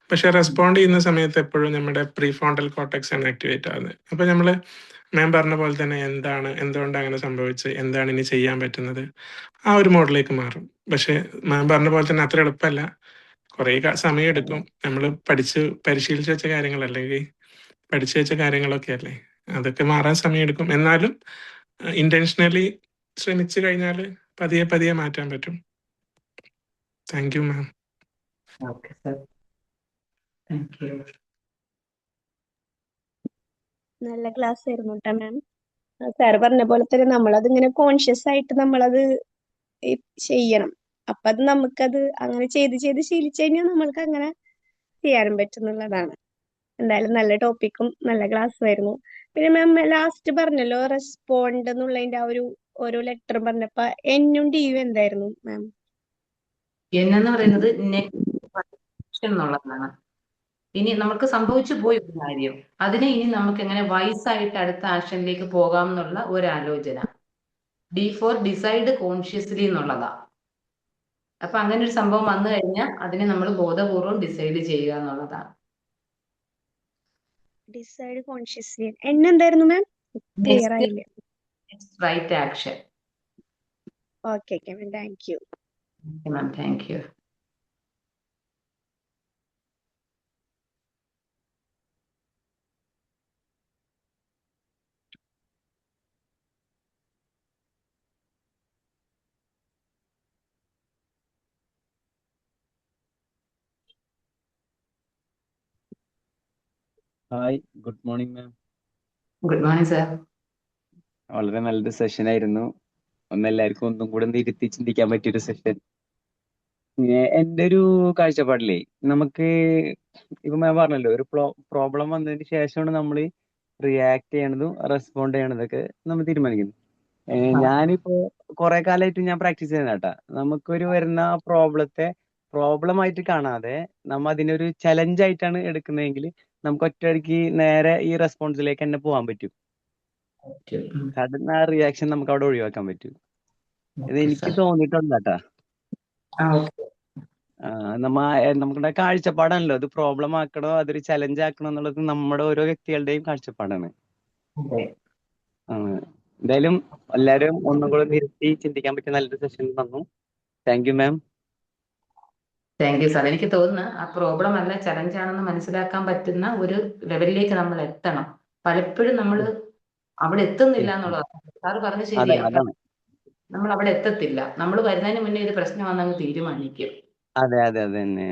പക്ഷെ റെസ്പോണ്ട് ചെയ്യുന്ന സമയത്ത് എപ്പോഴും നമ്മുടെ പ്രീ ഫ്രോണ്ടൽ കോർട്ടെക്സ് ആണ് ആക്ടിവേറ്റ് ആവുന്നത്. അപ്പൊ നമ്മൾ മാം പറഞ്ഞ പോലെ തന്നെ എന്തുകൊണ്ട് അങ്ങനെ സംഭവിച്ച്, എന്താണ് ഇനി ചെയ്യാൻ പറ്റുന്നത്, ആ ഒരു മോഡിലേക്ക് മാറും. പക്ഷെ മാം പറഞ്ഞ പോലെ തന്നെ അത്ര എളുപ്പമല്ല, കുറെ സമയം എടുക്കും. നമ്മൾ പരിശീലിച്ച് വെച്ച കാര്യങ്ങൾ അല്ലെങ്കിൽ പഠിച്ചു വെച്ച കാര്യങ്ങളൊക്കെ അല്ലേ, അതൊക്കെ മാറാൻ സമയം എടുക്കും. എന്നാലും ഇന്റൻഷനലി ശ്രമിച്ചു കഴിഞ്ഞാൽ പതിയെ പതിയെ മാറ്റാൻ പറ്റും. Thank you ma'am. Okay sir, thank you. നല്ല ക്ലാസ് ആയിരുന്നു കേട്ടോ മാം. സാറ് പറഞ്ഞ പോലെ തന്നെ നമ്മളത് ഇങ്ങനെ കോൺഷ്യസ് ആയിട്ട് നമ്മളത് ചെയ്യണം. അപ്പൊ അത് നമുക്കത് അങ്ങനെ ചെയ്ത് ശീലിച്ചു കഴിഞ്ഞാൽ നമ്മൾക്ക് അങ്ങനെ ചെയ്യാനും പറ്റുന്നുള്ളതാണ്. എന്തായാലും നല്ല ടോപ്പിക്കും നല്ല ക്ലാസ്സും ആയിരുന്നു. പിന്നെ മാം ലാസ്റ്റ് പറഞ്ഞല്ലോ റെസ്പോണ്ട് എന്നുള്ളതിന്റെ ആ ഒരു ഓരോ ലെറ്റർ പറഞ്ഞപ്പോ എന്നും ഡിയും എന്തായിരുന്നു മാം? എന്നു പറയുന്നത് നെക്സ്റ്റ് എന്നുള്ളതാണ്. ഇനി നമുക്ക് സംഭവിച്ചു പോയി ഒരു കാര്യം, അതിനെ ഇനി നമുക്ക് എങ്ങനെ വൈസായിട്ട് അടുത്ത ആക്ഷനിലേക്ക് പോകാം എന്നുള്ള ഒരു ആലോചന. ഡി ഫോർ ഡിസൈഡ് കോൺഷ്യസ്ലി എന്നുള്ളതാ. അപ്പൊ അങ്ങനെ ഒരു സംഭവം വന്നു കഴിഞ്ഞാൽ അതിനെ നമ്മൾ ബോധപൂർവം ഡിസൈഡ് ചെയ്യുക എന്നുള്ളതാണ്. ഡിസൈഡ് കോൺഷ്യസ്ലി എന്നെന്തായിരുന്നു മാം? ക്ലിയർ ആയില്ല. Right action. Okay ma'am, thank you. Ma'am thank you. Hi, good morning ma'am. Good morning sir. വളരെ നല്ലൊരു സെഷൻ ആയിരുന്നു. എല്ലാവർക്കും ഒന്നും കൂടെ ഒന്ന് ഇരുത്തി ചിന്തിക്കാൻ പറ്റിയൊരു സെഷൻ. എൻ്റെ ഒരു കാഴ്ചപ്പാടിലേ നമുക്ക് ഇപ്പൊ മാം പറഞ്ഞല്ലോ, ഒരു പ്രോബ്ലം വന്നതിന് ശേഷമാണ് നമ്മൾ റിയാക്ട് ചെയ്യണതും റെസ്പോണ്ട് ചെയ്യണതൊക്കെ നമ്മൾ തീരുമാനിക്കുന്നത്. ഞാനിപ്പോ കുറെ കാലമായിട്ട് ഞാൻ പ്രാക്ടീസ് ചെയ്യുന്ന കേട്ടാ, നമുക്കൊരു വരുന്ന പ്രോബ്ലത്തെ പ്രോബ്ലം ആയിട്ട് കാണാതെ നമ്മ അതിനൊരു ചലഞ്ച് ആയിട്ടാണ് എടുക്കുന്നതെങ്കിൽ നമുക്ക് ഒറ്റയടിക്ക് നേരെ ഈ റെസ്പോൺസിലേക്ക് തന്നെ പോകാൻ പറ്റും. സഡൻ ആ റിയാക്ഷൻ നമുക്ക് അവിടെ ഒഴിവാക്കാൻ പറ്റും. ഇത് എനിക്ക് തോന്നിയിട്ടുണ്ട് കേട്ടാ. നമ്മുടെ കാഴ്ചപ്പാടാണല്ലോ, അത് പ്രോബ്ലം ആക്കണോ അതൊരു ചലഞ്ച് ആക്കണോ എന്നുള്ളത് നമ്മുടെ ഓരോ വ്യക്തികളുടെയും കാഴ്ചപ്പാടാണ്. എന്തായാലും എല്ലാവരും ഒന്നും കൂടെ നിർത്തി ചിന്തിക്കാൻ പറ്റിയ നല്ലൊരു സെഷൻ തന്നു. Thank you ma'am. Thank you sir. എനിക്ക് തോന്നുന്നു ആ പ്രോബ്ലം അല്ല ചലഞ്ച് ആണെന്ന് മനസ്സിലാക്കാൻ പറ്റുന്ന ഒരു ലെവലിലേക്ക് നമ്മൾ എത്തണം. പലപ്പോഴും നമ്മൾ അവിടെ എത്തുന്നില്ല എന്നുള്ളതാണ്. സാറ് പറഞ്ഞ അതെ, ശരിയാണ്. അതാണ്. നമ്മൾ അവിടെ എത്തത്തില്ല. നമ്മൾ വരുന്നതിന് മുന്നേ ഇത് പ്രശ്നമാണെന്ന് തീരുമാനിക്കും. അതെ, അതെ, അത് തന്നെ.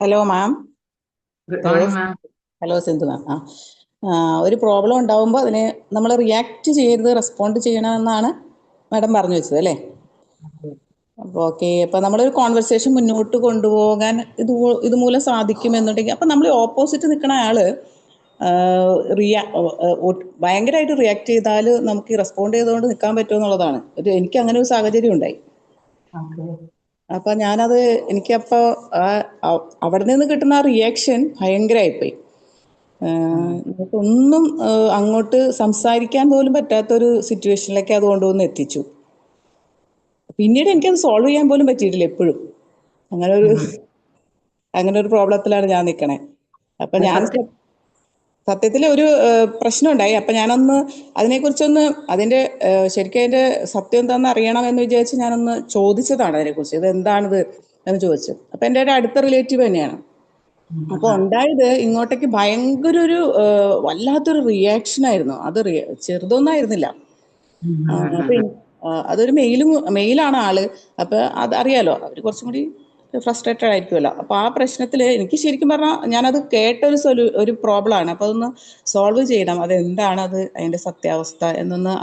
Hello ma'am. Good hello morning ma'am. Hello Sindhu ma'am. ഒരു പ്രോബ്ലം ഉണ്ടാവുമ്പോൾ അതിനെ നമ്മൾ റിയാക്ട് ചെയ്യരുത്, റെസ്പോണ്ട് ചെയ്യണമെന്നാണ് മാഡം പറഞ്ഞു വെച്ചത് അല്ലേ? അപ്പോൾ ഓക്കെ. അപ്പോൾ നമ്മളൊരു കോൺവെർസേഷൻ മുന്നോട്ട് കൊണ്ടുപോകാൻ ഇതുമൂലം സാധിക്കുമെന്നുണ്ടെങ്കിൽ അപ്പം നമ്മൾ ഓപ്പോസിറ്റ് നിൽക്കുന്ന ആള് ഭയങ്കരമായിട്ട് റിയാക്ട് ചെയ്താൽ നമുക്ക് റെസ്പോണ്ട് ചെയ്തുകൊണ്ട് നിൽക്കാൻ പറ്റുമോ എന്നുള്ളതാണ്. എനിക്ക് അങ്ങനെ ഒരു സാഹചര്യം ഉണ്ടായി. അപ്പൊ ഞാനത് എനിക്കപ്പോ അവിടെ നിന്ന് കിട്ടുന്ന ആ റിയാക്ഷൻ ഭയങ്കരമായിപ്പോയി. നമുക്കൊന്നും അങ്ങോട്ട് സംസാരിക്കാൻ പോലും പറ്റാത്തൊരു സിറ്റുവേഷനിലേക്ക് അത് കൊണ്ടുവന്ന് എത്തിച്ചു. പിന്നീട് എനിക്കത് സോൾവ് ചെയ്യാൻ പോലും പറ്റിയിട്ടില്ല എപ്പോഴും. അങ്ങനെ ഒരു പ്രോബ്ലത്തിലാണ് ഞാൻ നിൽക്കണേ. അപ്പൊ ഞാൻ സത്യത്തിൽ ഒരു പ്രശ്നം ഉണ്ടായി. അപ്പൊ ഞാനൊന്ന് അതിനെക്കുറിച്ചൊന്ന് ശരിക്കും അതിന്റെ സത്യം എന്താണെന്ന് അറിയണം എന്ന് വിചാരിച്ച് ഞാനൊന്ന് ചോദിച്ചതാണ് അതിനെക്കുറിച്ച്. ഇത് എന്താണിത് എന്ന് ചോദിച്ചു. അപ്പൊ എൻ്റെ ഒരു അടുത്ത റിലേറ്റീവ് തന്നെയാണ്. അപ്പൊ ഉണ്ടായത് ഇങ്ങോട്ടേക്ക് ഭയങ്കര ഒരു വല്ലാത്തൊരു റിയാക്ഷൻ ആയിരുന്നു. അത് ചെറുതൊന്നായിരുന്നില്ല. അപ്പൊ അതൊരു മെയിലാണ് ആള്. അപ്പൊ അതറിയാലോ, അവര് കുറച്ചും കൂടി ഫ്രസ്ട്രേറ്റഡ് ആയിരിക്കുമല്ലോ. അപ്പൊ ആ പ്രശ്നത്തില് എനിക്ക് ശരിക്കും പറഞ്ഞാൽ ഞാനത് കേട്ട ഒരു പ്രോബ്ലം ആണ്. അപ്പൊ അതൊന്ന് സോൾവ് ചെയ്യണം, അതെന്താണ് അതിന്റെ സത്യാവസ്ഥ എന്നൊന്ന്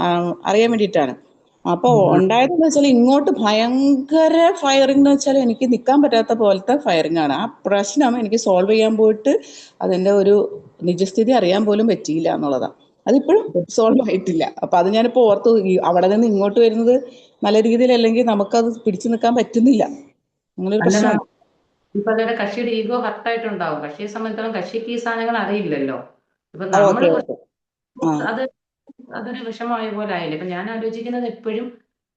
അറിയാൻ വേണ്ടിയിട്ടാണ്. അപ്പൊ ഉണ്ടായതെന്ന് വെച്ചാൽ ഇങ്ങോട്ട് ഭയങ്കര ഫയറിംഗ് എന്ന് വെച്ചാൽ എനിക്ക് നിൽക്കാൻ പറ്റാത്ത പോലത്തെ ഫയറിംഗ് ആണ്. ആ പ്രശ്നം എനിക്ക് സോൾവ് ചെയ്യാൻ പോയിട്ട് അതിന്റെ ഒരു നിജസ്ഥിതി അറിയാൻ പോലും പറ്റിയില്ല എന്നുള്ളതാണ്. അതിപ്പോഴും സോൾവ് ആയിട്ടില്ല. അപ്പൊ അത് ഞാനിപ്പോ ഓർത്തു, അവിടെ നിന്ന് ഇങ്ങോട്ട് വരുന്നത് നല്ല രീതിയിലല്ലെങ്കിൽ നമുക്കത് പിടിച്ചു നിൽക്കാൻ പറ്റുന്നില്ല. അങ്ങനൊരു പ്രശ്നമുണ്ട്. ഇപ്പൊ അതൊരു കക്ഷിയുടെ ഈഗോ ഹർട്ടായിട്ടുണ്ടാവും. കക്ഷിയെ സംബന്ധിച്ചിടത്തോളം കക്ഷിക്ക് ഈ സാധനങ്ങൾ അറിയില്ലല്ലോ. ഇപ്പൊ ഓക്കെ, നമ്മള് ഓക്കെ. അതൊരു വിഷമമായ പോലെ ആയില്ലേ. ഇപ്പൊ ഞാൻ ആലോചിക്കുന്നത് എപ്പോഴും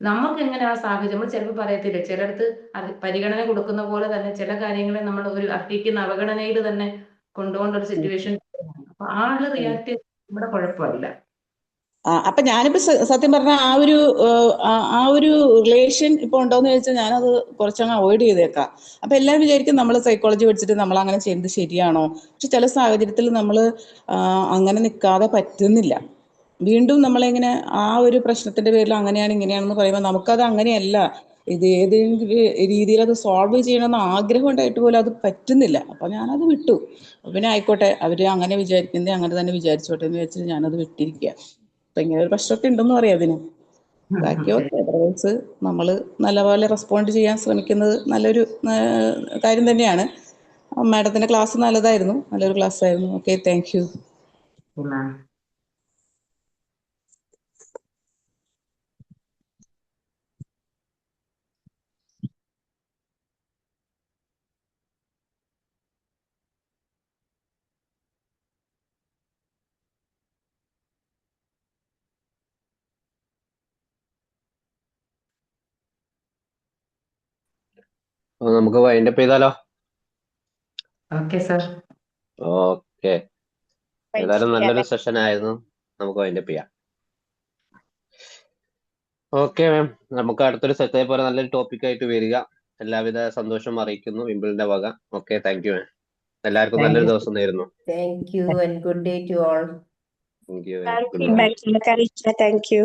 നമുക്ക് എങ്ങനെ ആ സാഹചര്യം, നമ്മൾ ചിലപ്പോൾ പറയത്തില്ല, ചിലടത്ത് പരിഗണന കൊടുക്കുന്ന പോലെ തന്നെ ചില കാര്യങ്ങളെ നമ്മൾ ഒരു അർഹിക്കുന്ന അവഗണനയിൽ തന്നെ കൊണ്ടുപോകേണ്ട ഒരു സിറ്റുവേഷൻ. അപ്പൊ ആള് റിയാക്ട് ചെയ്ത് നമ്മുടെ കുഴപ്പമില്ല. അപ്പൊ ഞാനിപ്പോ സത്യം പറഞ്ഞ ആ ഒരു റിലേഷൻ ഇപ്പൊ ഉണ്ടോന്ന് ചോദിച്ചാൽ ഞാനത് കുറച്ചങ്ങ് അവോയ്ഡ് ചെയ്തേക്കാം. അപ്പൊ എല്ലാവരും വിചാരിക്കും നമ്മൾ സൈക്കോളജി പഠിച്ചിട്ട് നമ്മൾ അങ്ങനെ ചെയ്യുന്നത് ശരിയാണോ? പക്ഷെ ചില സാഹചര്യത്തിൽ നമ്മൾ അങ്ങനെ നിൽക്കാതെ പറ്റുന്നില്ല. വീണ്ടും നമ്മളിങ്ങനെ ആ ഒരു പ്രശ്നത്തിന്റെ പേരിൽ അങ്ങനെയാണ് ഇങ്ങനെയാണെന്ന് പറയുമ്പോൾ നമുക്കത് അങ്ങനെയല്ല, ഇത് ഏതെങ്കിലും രീതിയിൽ അത് സോൾവ് ചെയ്യണമെന്ന് ആഗ്രഹം ഉണ്ടായിട്ട് പോലും അത് പറ്റുന്നില്ല. അപ്പൊ ഞാനത് വിട്ടു. പിന്നെ ആയിക്കോട്ടെ, അവര് അങ്ങനെ വിചാരിക്കുന്നത് അങ്ങനെ തന്നെ വിചാരിച്ചോട്ടെ എന്ന് വെച്ചിട്ട് ഞാനത് വിട്ടിരിക്കുക. അപ്പൊ ഇങ്ങനെ ഒരു പ്രശ്നമൊക്കെ ഉണ്ടെന്ന് പറയാം അതിന്. ബാക്കി ഓക്കെ. അതർവൈസ് നമ്മൾ നല്ലപോലെ റെസ്പോണ്ട് ചെയ്യാൻ ശ്രമിക്കുന്നത് നല്ലൊരു കാര്യം തന്നെയാണ്. മാഡത്തിന്റെ ക്ലാസ് നല്ലതായിരുന്നു, നല്ലൊരു ക്ലാസ് ആയിരുന്നു. Okay, thank U. നമുക്ക് വൈൻഡപ്പ് ചെയ്താലോ? Okay sir. ഓക്കെ, ഏതായാലും നല്ലൊരു സെഷൻ ആയിരുന്നു. നമുക്ക് വൈൻഡപ്പ് ചെയ്യാം. ഓക്കെ മാം, നമുക്ക് അടുത്തൊരു സെറ്റ് പോലെ നല്ലൊരു ടോപ്പിക് ആയിട്ട് വരിക. എല്ലാവിധ സന്തോഷം അറിയിക്കുന്നു വിംബിളിന്റെ വക. Okay, thank you ma'am. എല്ലാവർക്കും നല്ലൊരു ദിവസം നേരുന്നു. Thank you and good day to all. Thank you. Feedback അറിയിച്ച താങ്ക് യു.